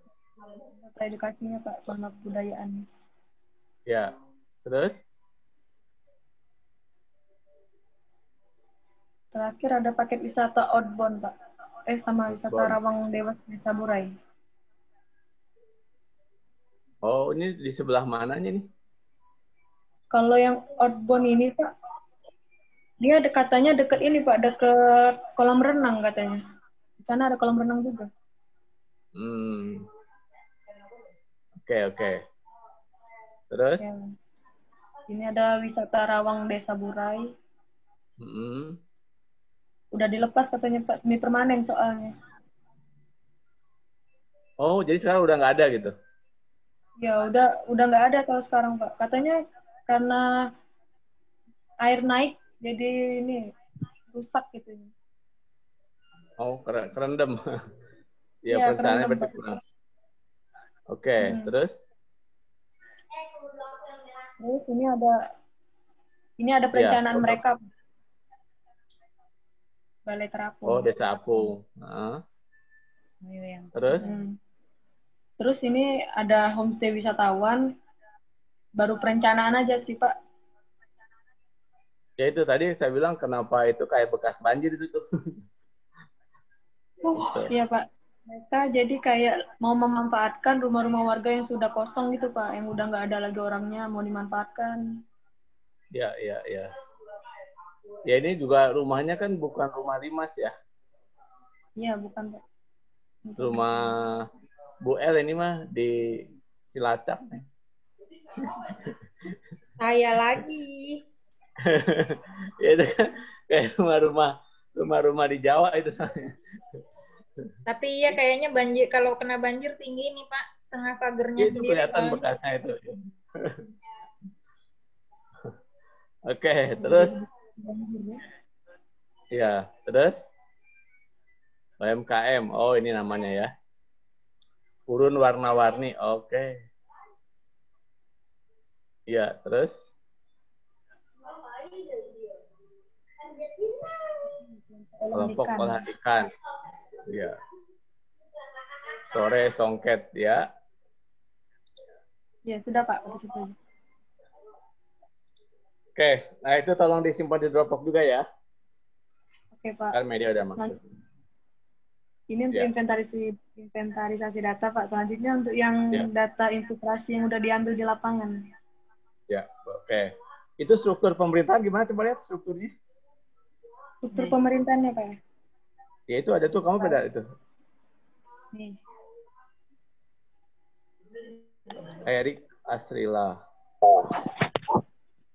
Edukasinya Pak, sama kebudayaan. Ya, terus? Terakhir ada paket wisata outbound Pak. Sama wisata Rawang Dewas Desa Burai. Oh, ini di sebelah mananya nih? Kalau yang outbound ini Pak, dia katanya deket ini Pak, deket kolam renang katanya. Di sana ada kolam renang juga. Oke. Terus? Ya. Ini ada wisata Rawang Desa Burai. Udah dilepas katanya Pak, semi permanen soalnya. Oh, jadi sekarang udah nggak ada gitu? Ya, udah nggak ada kalau sekarang Pak. Katanya karena air naik, jadi ini rusak gitu. Oh, kerendam. Ya, Ya, perencanaannya kerendam berarti Pak. kurang. Oke, terus? Terus ini ada perencanaan mereka. Balai Terapung. Oh, Desa Apung. Terus? Terus ini ada homestay wisatawan. Baru perencanaan aja sih, Pak. Ya itu tadi saya bilang kenapa itu kayak bekas banjir itu tuh. Iya, Pak. Mereka jadi kayak mau memanfaatkan rumah-rumah warga yang sudah kosong gitu, Pak. Yang udah nggak ada lagi orangnya, mau dimanfaatkan. Ya. Ya ini juga rumahnya kan bukan rumah limas ya. Iya, bukan, Pak. Rumah Bu El ini mah di Cilacap nih. Saya lagi. Ya itu kan kayak rumah-rumah di Jawa itu soalnya. Tapi iya kayaknya banjir, kalau kena banjir tinggi nih Pak, setengah pagernya itu sendiri. Kelihatan bekasnya itu. Oke, terus? Ya, terus? UMKM, oh ini namanya ya. Urun warna-warni, oke. Ya, terus? Kelompok olahan ikan. Ya. Sore songket ya. Ya, sudah Pak. Oke, nah itu tolong disimpan di Dropbox juga ya. Oke, Pak. Kan media udah masuk. Ini untuk inventarisasi data, Pak. Selanjutnya untuk yang data infiltrasi yang udah diambil di lapangan. Ya, oke. Itu struktur pemerintahan gimana? Coba lihat strukturnya. Struktur pemerintahnya, Pak. Ya itu ada tuh, kamu beda itu. Nih. Erik Asrila.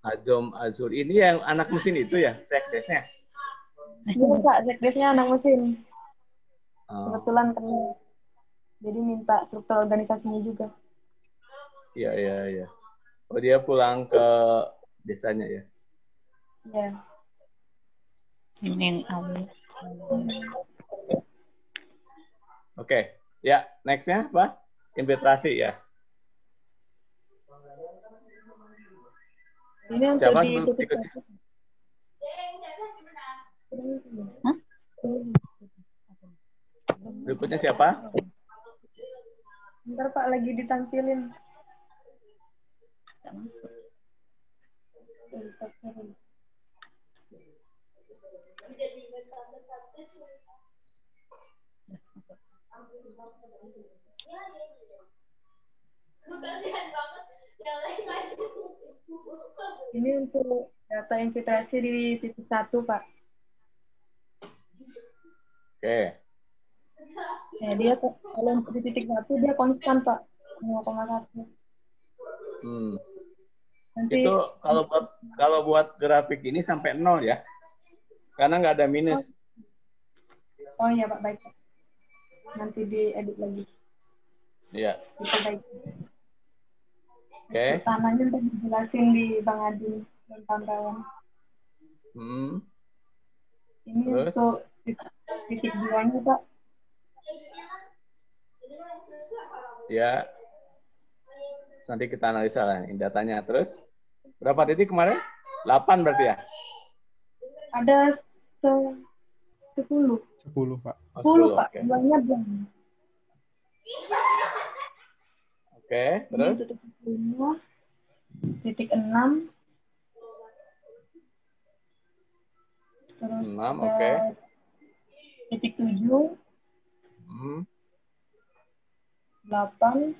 Azom Azur. Ini yang anak mesin itu ya, sekdesnya? Iya, Pak. Sekdesnya anak mesin. Kebetulan kan jadi minta struktur organisasinya juga. Iya. Oh, dia pulang ke desanya ya? Iya. Oke. Ya, next-nya apa? Infiltrasi ya. Ini untuk siapa di berikutnya siapa? Bentar Pak, lagi ditampilin. Ini untuk data infiltrasi di titik 1, Pak. Oke. Ya, dia kalau untuk di titik 1 dia konstan, Pak. 0,1. Nanti, itu kalau buat grafik ini sampai 0 ya. Karena nggak ada minus. Oh iya, Pak, baik, Pak. Nanti diedit lagi. Iya. Diperbaiki. Oke. Tanahnya udah dijelasin di Bang Adi dan kawan-kawan. Ini Terus? untuk titik 2-nya, Pak. Ya. Nanti kita analisa lah ini datanya. Terus berapa titik kemarin? 8 berarti ya? Ada 10. 10, Pak. 10, Pak. Okay. 2-nya blank. Oke, terus? Titik 6. Terus 6, oke. Titik 7. 8.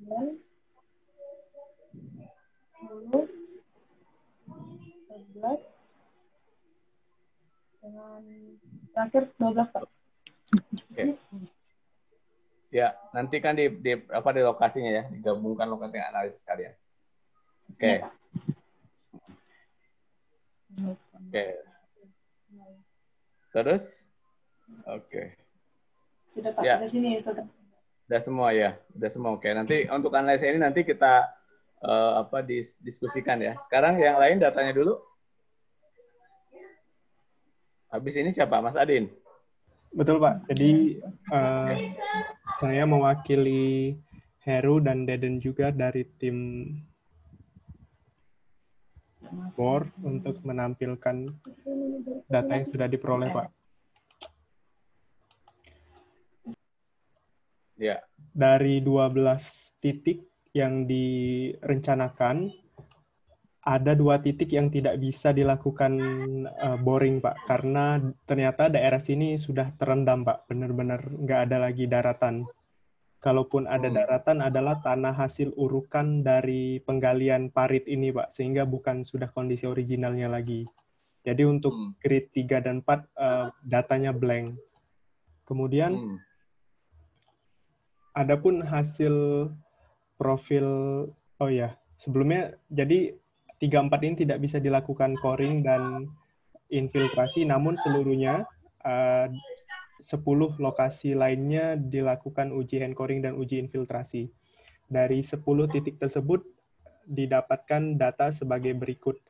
9. 10. 11. Dengan terakhir 12, Pak. Oke. Ya, nanti kan di lokasinya ya, digabungkan lokasi analisis kalian. Oke. Oke. Terus? Oke. Sudah, Pak. Ya. Sudah sini ya, Saudara. Udah semua ya, udah semua. Oke, nanti untuk analisa ini nanti kita diskusikan ya. Sekarang yang lain datanya dulu. Habis ini siapa? Mas Adin? Betul, Pak. Jadi saya mewakili Heru dan Deden juga dari tim board untuk menampilkan data yang sudah diperoleh, Pak. Ya. Dari 12 titik yang direncanakan, ada 2 titik yang tidak bisa dilakukan boring, Pak, karena ternyata daerah sini sudah terendam, Pak. Benar-benar nggak ada lagi daratan. Kalaupun ada daratan adalah tanah hasil urukan dari penggalian parit ini, Pak, sehingga bukan sudah kondisi originalnya lagi. Jadi untuk grid 3 dan 4 datanya blank. Kemudian adapun hasil profil, oh ya, sebelumnya jadi 3-4 ini tidak bisa dilakukan coring dan infiltrasi, namun seluruhnya 10 lokasi lainnya dilakukan uji hand coring dan uji infiltrasi. Dari 10 titik tersebut didapatkan data sebagai berikut,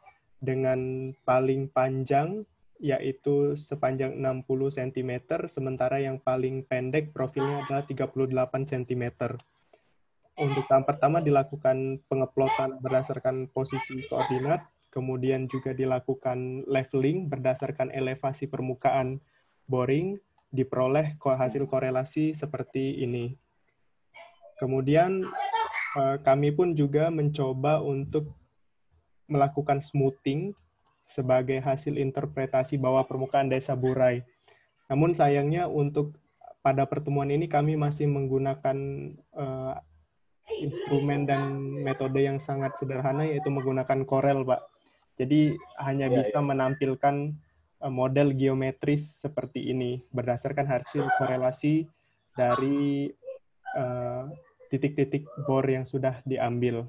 dengan paling panjang yaitu sepanjang 60 cm, sementara yang paling pendek profilnya adalah 38 cm. Untuk tahap pertama dilakukan pengeplotan berdasarkan posisi koordinat, kemudian juga dilakukan leveling berdasarkan elevasi permukaan boring, diperoleh hasil korelasi seperti ini. Kemudian kami pun juga mencoba untuk melakukan smoothing sebagai hasil interpretasi bawah permukaan desa Burai. Namun sayangnya untuk pada pertemuan ini kami masih menggunakan instrumen dan metode yang sangat sederhana, yaitu menggunakan Corel, Pak. Jadi hanya bisa menampilkan model geometris seperti ini berdasarkan hasil korelasi dari titik-titik bor yang sudah diambil.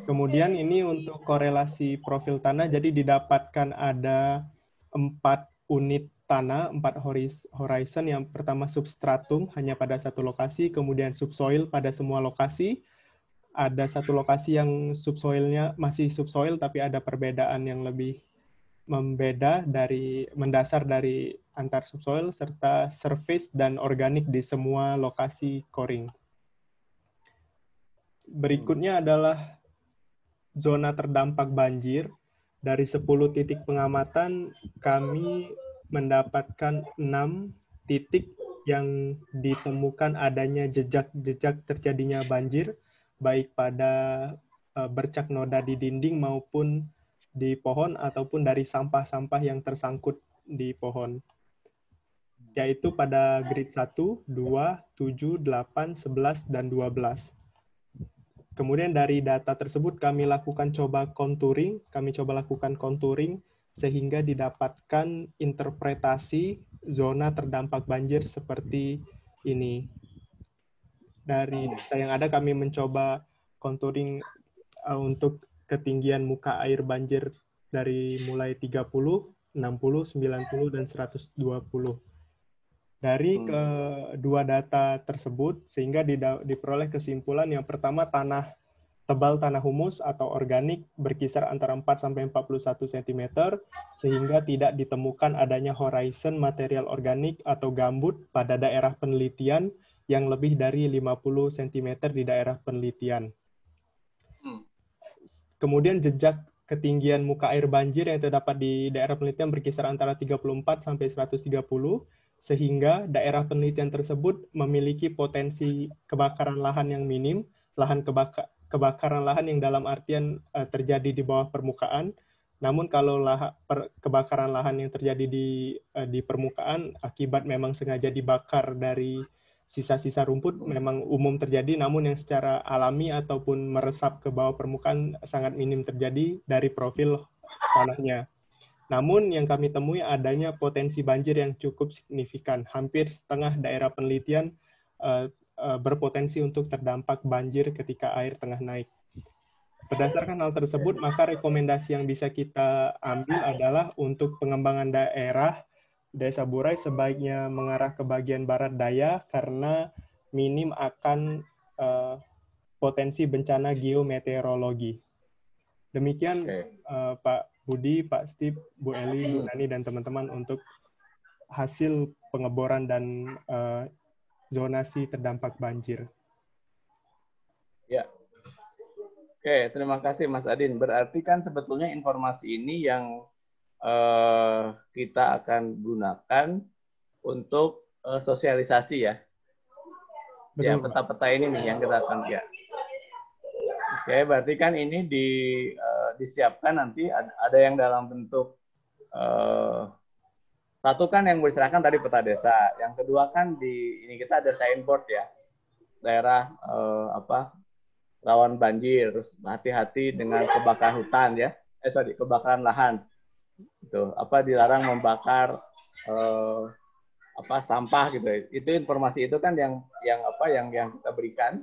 Kemudian ini untuk korelasi profil tanah, jadi didapatkan ada 4 unit tanah, 4 horizon. Yang pertama substratum hanya pada satu lokasi, kemudian subsoil pada semua lokasi. Ada satu lokasi yang subsoilnya masih subsoil tapi ada perbedaan yang lebih membeda mendasar dari antar subsoil, serta surface dan organik di semua lokasi coring. Berikutnya adalah zona terdampak banjir. Dari 10 titik pengamatan, kami mendapatkan 6 titik yang ditemukan adanya jejak-jejak terjadinya banjir, baik pada bercak noda di dinding maupun di pohon, ataupun dari sampah-sampah yang tersangkut di pohon. yaitu pada grid 1, 2, 7, 8, 11, dan 12. Kemudian dari data tersebut kami lakukan coba lakukan contouring sehingga didapatkan interpretasi zona terdampak banjir seperti ini. Dari data yang ada kami mencoba contouring untuk ketinggian muka air banjir dari mulai 30, 60, 90, dan 120. Dari kedua data tersebut, sehingga diperoleh kesimpulan yang pertama, tebal tanah humus atau organik berkisar antara 4-41 cm, sehingga tidak ditemukan adanya horizon material organik atau gambut pada daerah penelitian yang lebih dari 50 cm di daerah penelitian. Kemudian jejak ketinggian muka air banjir yang terdapat di daerah penelitian berkisar antara 34 sampai 130, sehingga daerah penelitian tersebut memiliki potensi kebakaran lahan yang minim, kebakaran lahan yang dalam artian terjadi di bawah permukaan. Namun kalau kebakaran lahan yang terjadi di permukaan akibat memang sengaja dibakar dari sisa-sisa rumput memang umum terjadi, namun yang secara alami ataupun meresap ke bawah permukaan sangat minim terjadi dari profil tanahnya. Namun yang kami temui adanya potensi banjir yang cukup signifikan. Hampir setengah daerah penelitian berpotensi untuk terdampak banjir ketika air tengah naik. Berdasarkan hal tersebut, maka rekomendasi yang bisa kita ambil adalah untuk pengembangan daerah Desa Burai sebaiknya mengarah ke bagian barat daya karena minim akan potensi bencana geometeorologi. Demikian Pak Budi, Pak Steve, Bu Eli, Bu Nani, dan teman-teman untuk hasil pengeboran dan zonasi terdampak banjir. Ya. Oke, terima kasih Mas Adin. Berarti kan sebetulnya informasi ini yang kita akan gunakan untuk sosialisasi ya. Betul, ya, peta-peta ini nih yang kita akan ya. Oke, berarti kan ini disiapkan nanti ada yang dalam bentuk satu kan yang diserahkan tadi peta desa, yang kedua kan ini kita ada signboard ya, daerah rawan banjir, terus hati-hati dengan kebakaran hutan ya, kebakaran lahan. Itu dilarang membakar sampah gitu. Itu informasi itu kan yang kita berikan.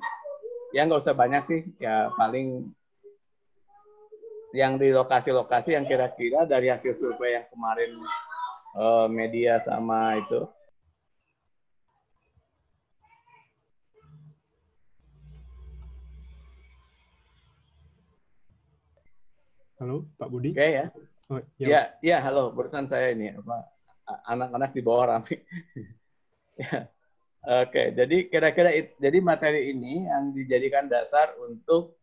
Ya nggak usah banyak sih, ya paling yang di lokasi-lokasi yang kira-kira dari hasil survei yang kemarin media sama itu. Halo, Pak Budi. Oke ya. Oh, ya, halo. Barusan saya ini anak-anak di bawah rame. Ya. Oke, jadi kira-kira jadi materi ini yang dijadikan dasar untuk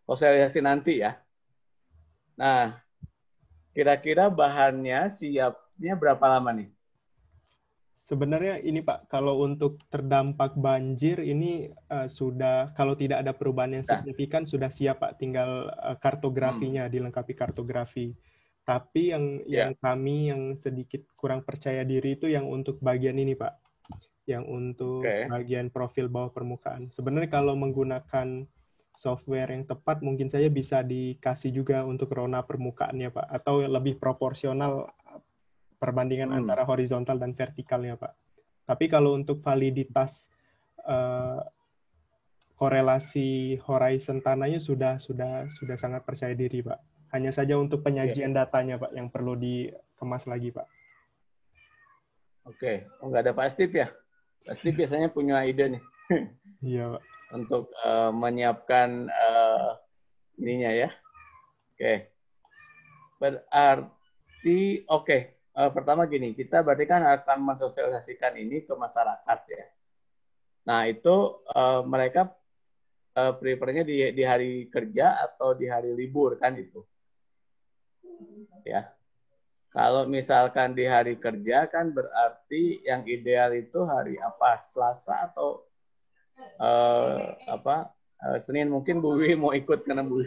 sosialisasi nanti ya. Nah, kira-kira bahannya siapnya berapa lama nih? Sebenarnya ini Pak, kalau untuk terdampak banjir ini sudah, kalau tidak ada perubahan yang signifikan sudah siap Pak, tinggal kartografinya, dilengkapi kartografi. Tapi yang kami yang sedikit kurang percaya diri itu yang untuk bagian ini Pak, yang untuk bagian profil bawah permukaan. Sebenarnya kalau menggunakan software yang tepat mungkin saja bisa dikasih juga untuk rona permukaannya Pak, atau lebih proporsional perbandingan antara horizontal dan vertikalnya Pak. Tapi kalau untuk validitas korelasi horizon tanahnya sudah sangat percaya diri Pak. Hanya saja untuk penyajian datanya Pak yang perlu dikemas lagi Pak. Oke, nggak ada Pak Steve ya? Pak Steve biasanya punya ide nih. Iya Pak. Untuk menyiapkan ininya ya. Oke. Berarti pertama gini, kita berarti kan akan mensosialisasikan ini ke masyarakat ya. Nah itu mereka prefernya di hari kerja atau di hari libur kan itu. Ya. Kalau misalkan di hari kerja kan berarti yang ideal itu hari apa? Selasa atau Senin. Mungkin Bu Wi mau ikut karena Bu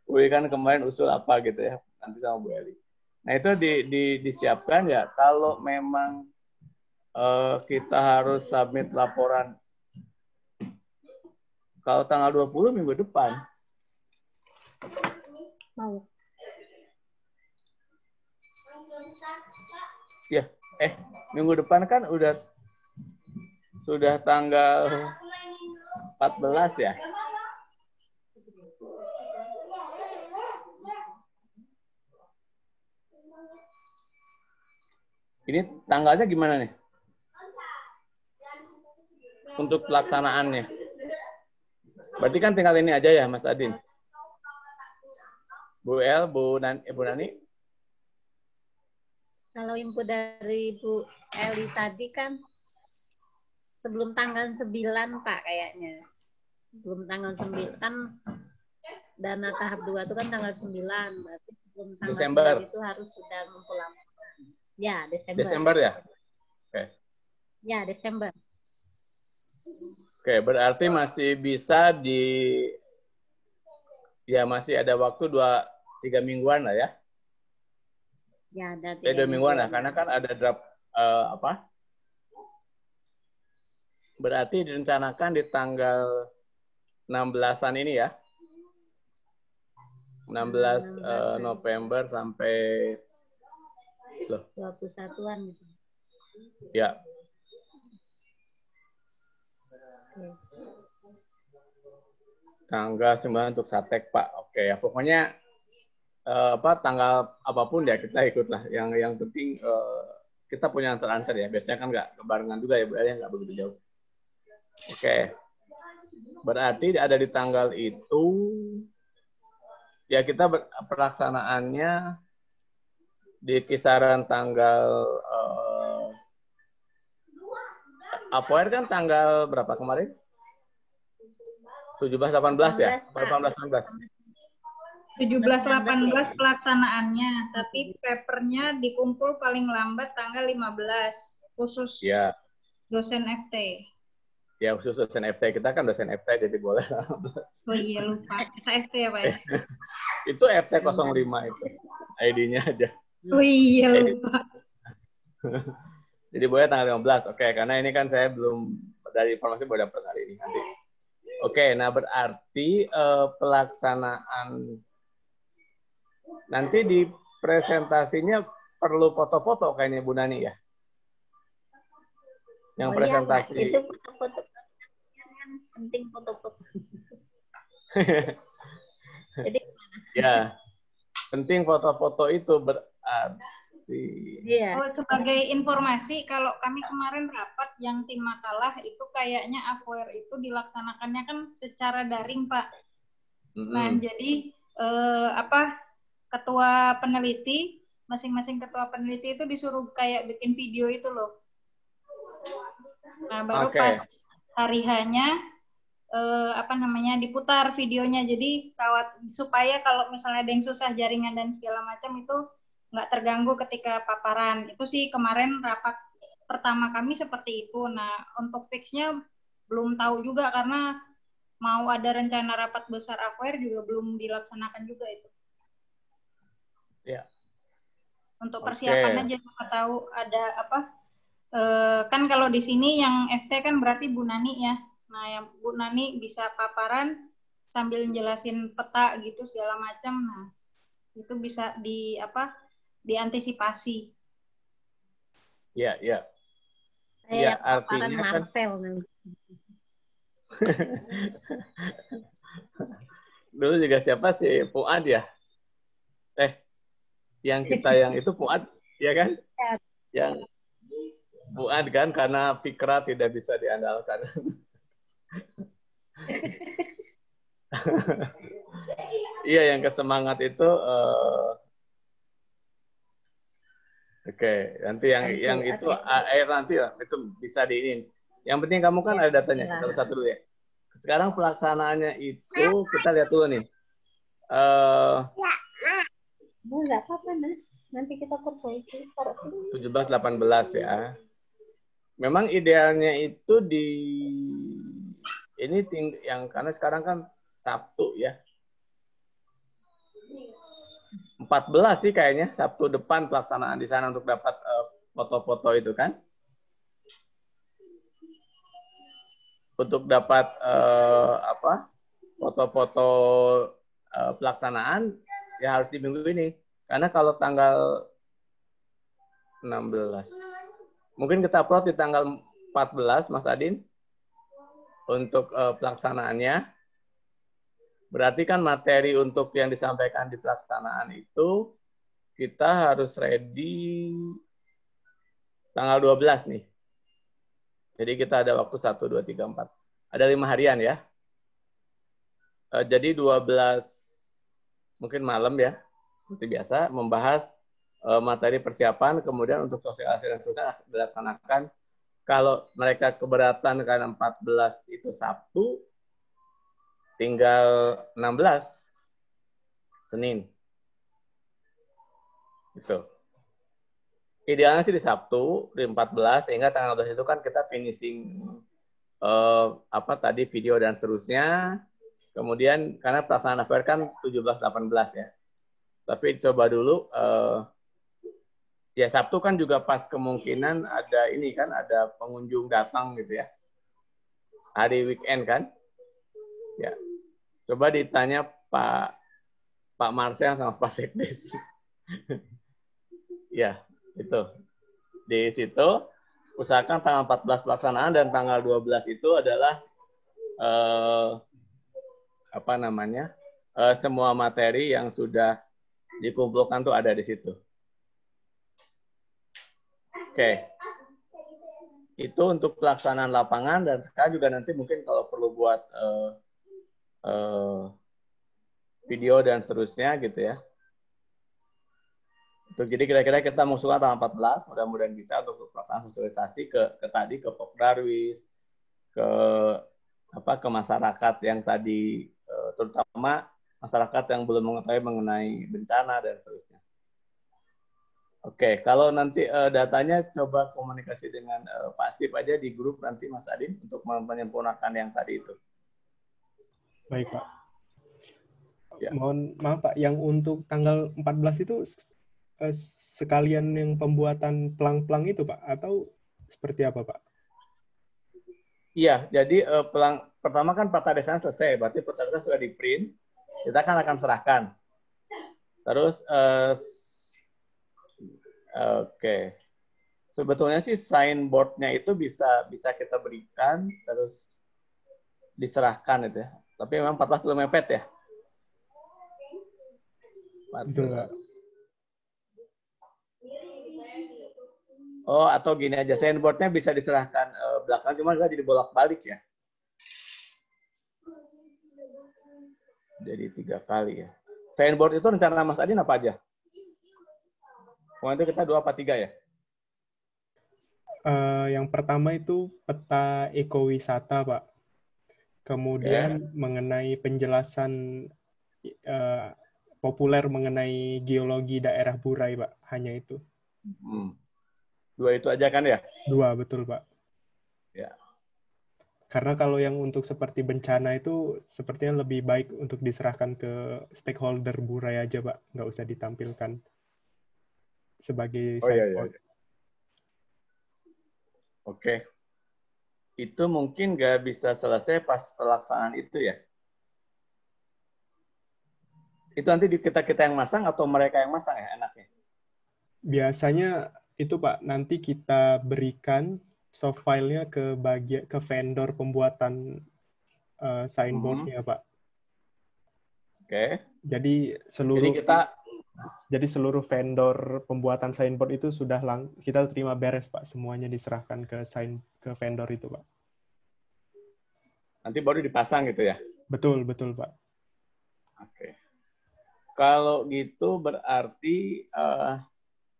Wi kan kemarin usul apa gitu ya nanti sama Bu Eli. Nah itu disiapkan ya. Kalau memang kita harus submit laporan kalau tanggal 20 minggu depan. Mau. Ya, minggu depan kan sudah tanggal 14 ya. Ini tanggalnya gimana nih? Untuk pelaksanaannya. Berarti kan tinggal ini aja ya, Mas Adin? Bu El, Bu Nani? Kalau input dari Bu Eli tadi kan sebelum tanggal 9, Pak, kayaknya. Sebelum tanggal 9 kan dana tahap 2 itu kan tanggal 9. Berarti sebelum tanggal Desember. 9 itu harus sudah ngumpul laporan. Ya, Desember. Desember ya? Oke. Ya, Desember. Oke, berarti masih bisa ya masih ada waktu 2-3 mingguan lah ya. Ya, ada 2 mingguan lah, karena kan ada draft berarti direncanakan di tanggal 16-an ini ya. 16 November sampai 21-an gitu. Ya. Tanggal 9 untuk Satek, Pak. Oke, ya pokoknya tanggal apapun ya kita ikutlah. Yang penting kita punya answer ya. Biasanya kan nggak kebarengan juga ya, berarti nggak begitu jauh. Oke. Berarti ada di tanggal itu ya kita pelaksanaannya di kisaran tanggal Apoer kan tanggal berapa kemarin? 17-18 ya? 18-19. 17-18 pelaksanaannya, tapi papernya dikumpul paling lambat tanggal 15 khusus ya. Dosen FT. Ya khusus dosen FT, kita kan dosen FT jadi boleh. Oh iya lupa, kita FT ya Pak ya? Itu FT 05 itu, ID-nya aja. Oh iya lupa. Jadi boleh tanggal 15, oke, karena ini kan saya belum, dari informasi baru dapat hari ini nanti. Oke, nah berarti pelaksanaan nanti di presentasinya perlu foto-foto kayaknya Bu Nani ya? Yang presentasi. Iya, itu foto-foto kan penting foto-foto. Jadi ya, penting foto-foto itu berarti. Iya. Oh, sebagai informasi, kalau kami kemarin rapat yang tim makalah itu kayaknya Apoer itu dilaksanakannya kan secara daring, Pak. Nah, jadi ketua peneliti, masing-masing ketua peneliti itu disuruh kayak bikin video itu loh. Nah, baru pas hari hanya diputar videonya. Jadi supaya kalau misalnya ada yang susah jaringan dan segala macam itu nggak terganggu ketika paparan. Itu sih kemarin rapat pertama kami seperti itu. Nah, untuk fixnya belum tahu juga karena mau ada rencana rapat besar Apoer juga belum dilaksanakan juga itu. Ya. Untuk persiapan aja cuma tahu ada apa. Kan kalau di sini yang FT kan berarti Bu Nani ya. Nah, yang Bu Nani bisa paparan sambil jelasin peta gitu segala macam. Nah, itu bisa diantisipasi. Ya, ya. Ya, artinya Marcel kan dulu juga siapa sih Fuad ya? Yang kita yang itu Fuad, ya kan? Yang Fuad kan karena Fikra tidak bisa diandalkan. Iya, yang kesemangat itu Oke, nanti yang itu air nanti lah, itu bisa diinin. Yang penting kamu kan ada datanya. Kita satu dulu ya. Sekarang pelaksanaannya itu kita lihat dulu nih. Enggak apa-apa, Mas. Nanti kita perbaiki. 17-18 ya. Memang idealnya itu ini yang karena sekarang kan Sabtu ya. 14 sih kayaknya, Sabtu depan pelaksanaan di sana untuk dapat foto-foto itu kan. Untuk dapat foto-foto pelaksanaan ya harus di minggu ini. Karena kalau tanggal 16, mungkin kita upload di tanggal 14, Mas Adin, untuk pelaksanaannya. Berarti kan materi untuk yang disampaikan di pelaksanaan itu kita harus ready tanggal 12 nih. Jadi kita ada waktu 1, 2, 3, 4. Ada 5 harian ya. Jadi 12 mungkin malam ya, seperti biasa, membahas materi persiapan, kemudian untuk sosialisasi dan seterusnya dilaksanakan. Kalau mereka keberatan karena 14 itu Sabtu, tinggal 16 Senin. Gitu. Idealnya sih di Sabtu, di 14, sehingga tanggal 12 itu kan kita finishing tadi video dan seterusnya. Kemudian karena pelaksanaan affair kan 17-18 ya. Tapi coba dulu ya Sabtu kan juga pas kemungkinan ada ini kan, ada pengunjung datang gitu ya. Hari weekend kan. Ya. Coba ditanya Pak Marcel sama Pak Sekdes. Ya, itu. Di situ usahakan tanggal 14 pelaksanaan dan tanggal 12 itu adalah semua materi yang sudah dikumpulkan tuh ada di situ. Oke. Itu untuk pelaksanaan lapangan, dan sekarang juga nanti mungkin kalau perlu buat video dan seterusnya gitu ya. Jadi kira-kira kita mengusulkan tanggal 14, mudah-mudahan bisa untuk pelaksanaan sosialisasi ke Pok Darwis, ke masyarakat yang tadi, terutama masyarakat yang belum mengetahui mengenai bencana dan seterusnya. Oke, kalau nanti datanya coba komunikasi dengan Pak Steve aja di grup nanti Mas Adin untuk menyempurnakan yang tadi itu. Baik, Pak. Ya. Mohon maaf, Pak, yang untuk tanggal 14 itu sekalian yang pembuatan pelang-pelang itu, Pak, atau seperti apa, Pak? Iya, jadi pertama kan peta desanya selesai, berarti peta desa sudah di-print, kita kan akan serahkan. Terus, oke. Sebetulnya sih signboard-nya itu bisa kita berikan, terus diserahkan itu ya. Tapi memang 14 belum mepet ya. 14. Oh, atau gini aja, signboard-nya bisa diserahkan belakang, cuma nggak jadi bolak-balik ya. Jadi 3 kali ya. Signboard itu rencana Mas Adin apa aja? Waktu itu kita 2 apa 3 ya? Yang pertama itu peta ekowisata, Pak. Kemudian mengenai penjelasan populer mengenai geologi daerah Burai, Pak. Hanya itu. 2 itu aja kan ya? 2, betul, Pak. Ya. Karena kalau yang untuk seperti bencana itu sepertinya lebih baik untuk diserahkan ke stakeholder Burai aja, Pak. Nggak usah ditampilkan sebagai signboard. Iya. Oke. Itu mungkin nggak bisa selesai pas pelaksanaan itu ya? Itu nanti kita yang masang atau mereka yang masang ya enaknya? Biasanya itu, Pak, nanti kita berikan soft file-nya ke vendor pembuatan signboard-nya, Pak. Oke. Jadi seluruh vendor pembuatan signboard itu sudah kita terima beres, Pak. Semuanya diserahkan ke vendor itu, Pak. Nanti baru dipasang gitu ya? Betul, Pak. Oke. Kalau gitu berarti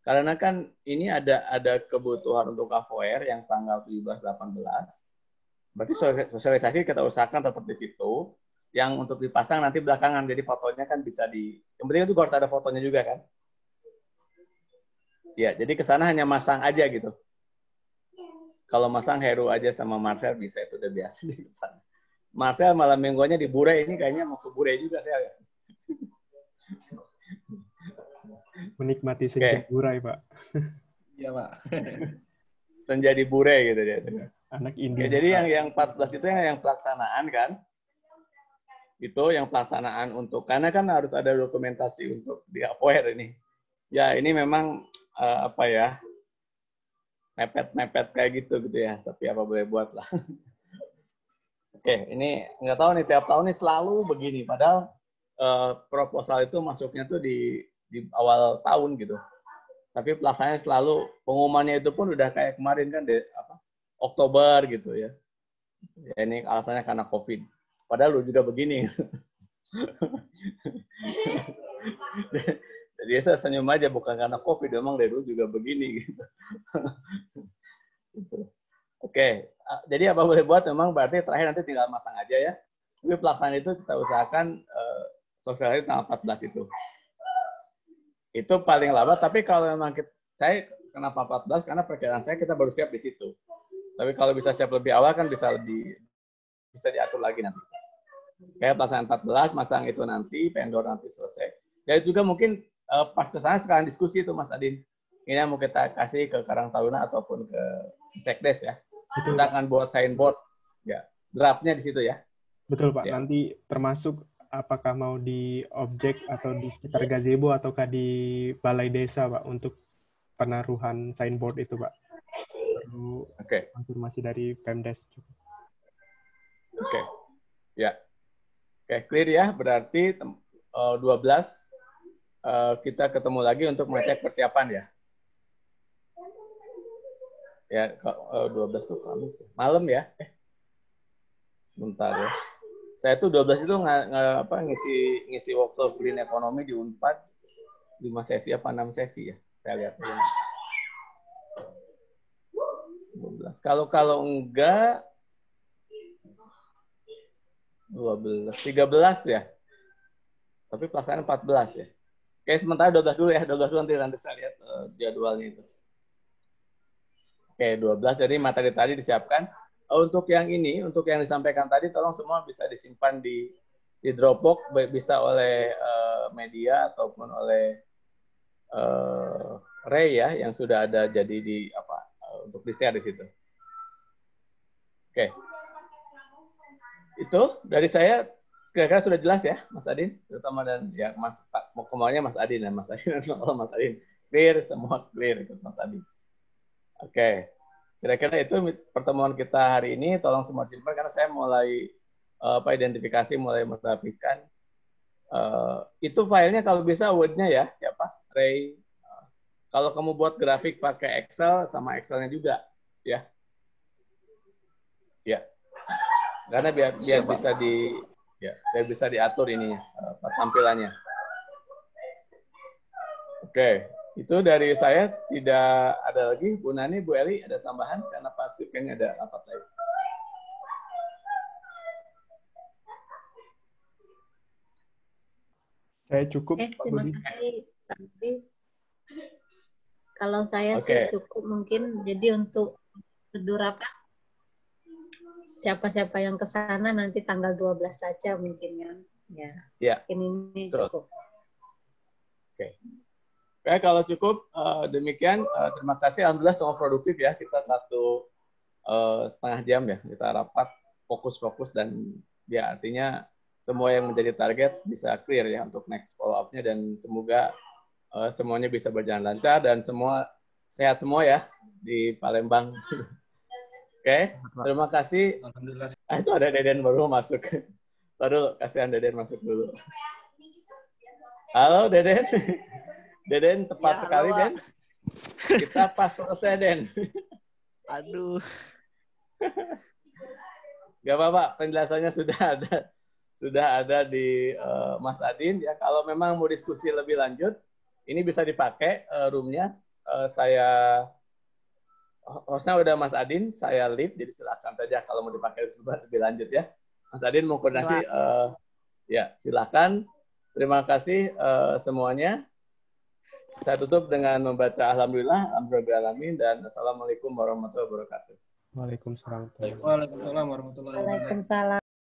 karena kan ini ada kebutuhan untuk KVR yang tanggal 17-18. Berarti sosialisasi kita usahakan tetap di situ. Yang untuk dipasang nanti belakangan, jadi fotonya kan bisa yang penting itu harus ada fotonya juga kan? Ya, jadi ke sana hanya masang aja gitu. Kalau masang Heru aja sama Marcel bisa, itu udah biasa di sana. Marcel malam minggunya di Burai, ini kayaknya mau ke Burai juga saya. Menikmati senja burai, Pak. Iya, Pak. Senja di Burai gitu dia. Anak India. Jadi yang 14 itu yang pelaksanaan kan? Itu yang pelaksanaan untuk, karena kan harus ada dokumentasi untuk di aware ini. Ya ini memang apa ya, mepet-mepet kayak gitu ya. Tapi apa boleh buat lah. Oke, ini nggak tahu nih tiap tahun nih selalu begini. Padahal proposal itu masuknya tuh di awal tahun gitu. Tapi pelaksanaannya selalu, pengumumannya itu pun udah kayak kemarin kan Oktober gitu ya. Ya ini alasannya karena COVID. Padahal lu juga begini. Jadi saya senyum aja, bukan karena COVID, memang dari dulu juga begini. Gitu. Oke, jadi apa boleh buat, memang berarti terakhir nanti tinggal masang aja ya. Tapi pelaksanaan itu kita usahakan sosialisasi tanggal 14 itu. Itu paling lambat, tapi kalau memang saya kenapa 14? Karena perkiraan saya kita baru siap di situ. Tapi kalau bisa siap lebih awal kan bisa diatur lagi nanti. Kayak pelaksanaan 14, masang itu nanti, vendor nanti selesai. Jadi juga mungkin pas ke sana sekarang diskusi itu Mas Adin. Ini yang mau kita kasih ke Karang Taruna ataupun ke Sekdes ya. Betul. Kita akan buat signboard, ya draftnya di situ ya. Betul Pak. Ya. Nanti termasuk apakah mau di objek atau di sekitar gazebo ataukah di balai desa Pak untuk penaruhan signboard itu Pak. Perlu konfirmasi dari Pemdes juga. Oke. Ya. Oke, clear ya. Berarti 12 kita ketemu lagi untuk mengecek persiapan ya. Ya, 12 tuh Kamis. Malam ya. Sebentar ya. Saya tuh 12 itu ngisi workshop green economy di Unpad 5 sesi apa 6 sesi ya. Saya lihat ini. 12. Kalau enggak 12, 13 ya. Tapi pelaksanaan 14 ya. Oke, sementara 12 dulu ya. 12 dulu nanti saya lihat jadwalnya itu. Oke, 12. Jadi materi tadi disiapkan. Untuk yang ini, untuk yang disampaikan tadi, tolong semua bisa disimpan di Dropbox, bisa oleh media ataupun oleh Ray ya, yang sudah ada jadi untuk di-share di situ. Oke. Itu dari saya kira-kira sudah jelas ya, Mas Adin, terutama dan ya Mas mau kemauannya Mas Adin dan Mas Adin kalau Mas Adin clear, semua clear ikut Mas Adin. Oke. Kira-kira itu pertemuan kita hari ini, tolong semua simpan karena saya mulai identifikasi, mulai merapikan. Itu filenya kalau bisa Word-nya ya, siapa? Ray. Kalau kamu buat grafik pakai Excel, sama Excel-nya juga, ya. Ya. Karena biar bisa diatur ininya, tampilannya. Oke. Itu dari saya, tidak ada lagi. Bu Nani, Bu Eli, ada tambahan? Karena pasti kayaknya ada rapat lagi. Saya cukup, Pak Terima Budi. kasih, Pak Budi. Kalau saya sih cukup mungkin. Jadi untuk prosedur apa? Siapa-siapa yang ke sana nanti tanggal 12 saja mungkin ya. Ya. Ini Betul. cukup. Oke. Oke, kalau cukup demikian. Terima kasih. Alhamdulillah semua produktif ya. Kita 1,5 jam ya. Kita rapat fokus-fokus dan ya artinya semua yang menjadi target bisa clear ya untuk next follow-up-nya dan semoga semuanya bisa berjalan lancar dan semua sehat semua ya di Palembang. Oke, terima kasih. Alhamdulillah. Itu ada Deden baru masuk. Baru kasihan Deden masuk dulu. Halo Deden. Deden tepat sekali Den. Kita pas selesai Den. Aduh. Gak apa-apa, penjelasannya sudah ada di Mas Adin ya. Kalau memang mau diskusi lebih lanjut, ini bisa dipakai room-nya. Saya hostnya udah Mas Adin, saya lead, jadi silakan saja kalau mau dipakai lebih lanjut ya. Mas Adin mau koordinasi, ya silakan. Terima kasih semuanya. Saya tutup dengan membaca Alhamdulillah, Alhamdulillahirrahmanirrahim, dan Assalamualaikum warahmatullahi wabarakatuh. Waalaikumsalam. Waalaikumsalam warahmatullahi wabarakatuh. Waalaikumsalam.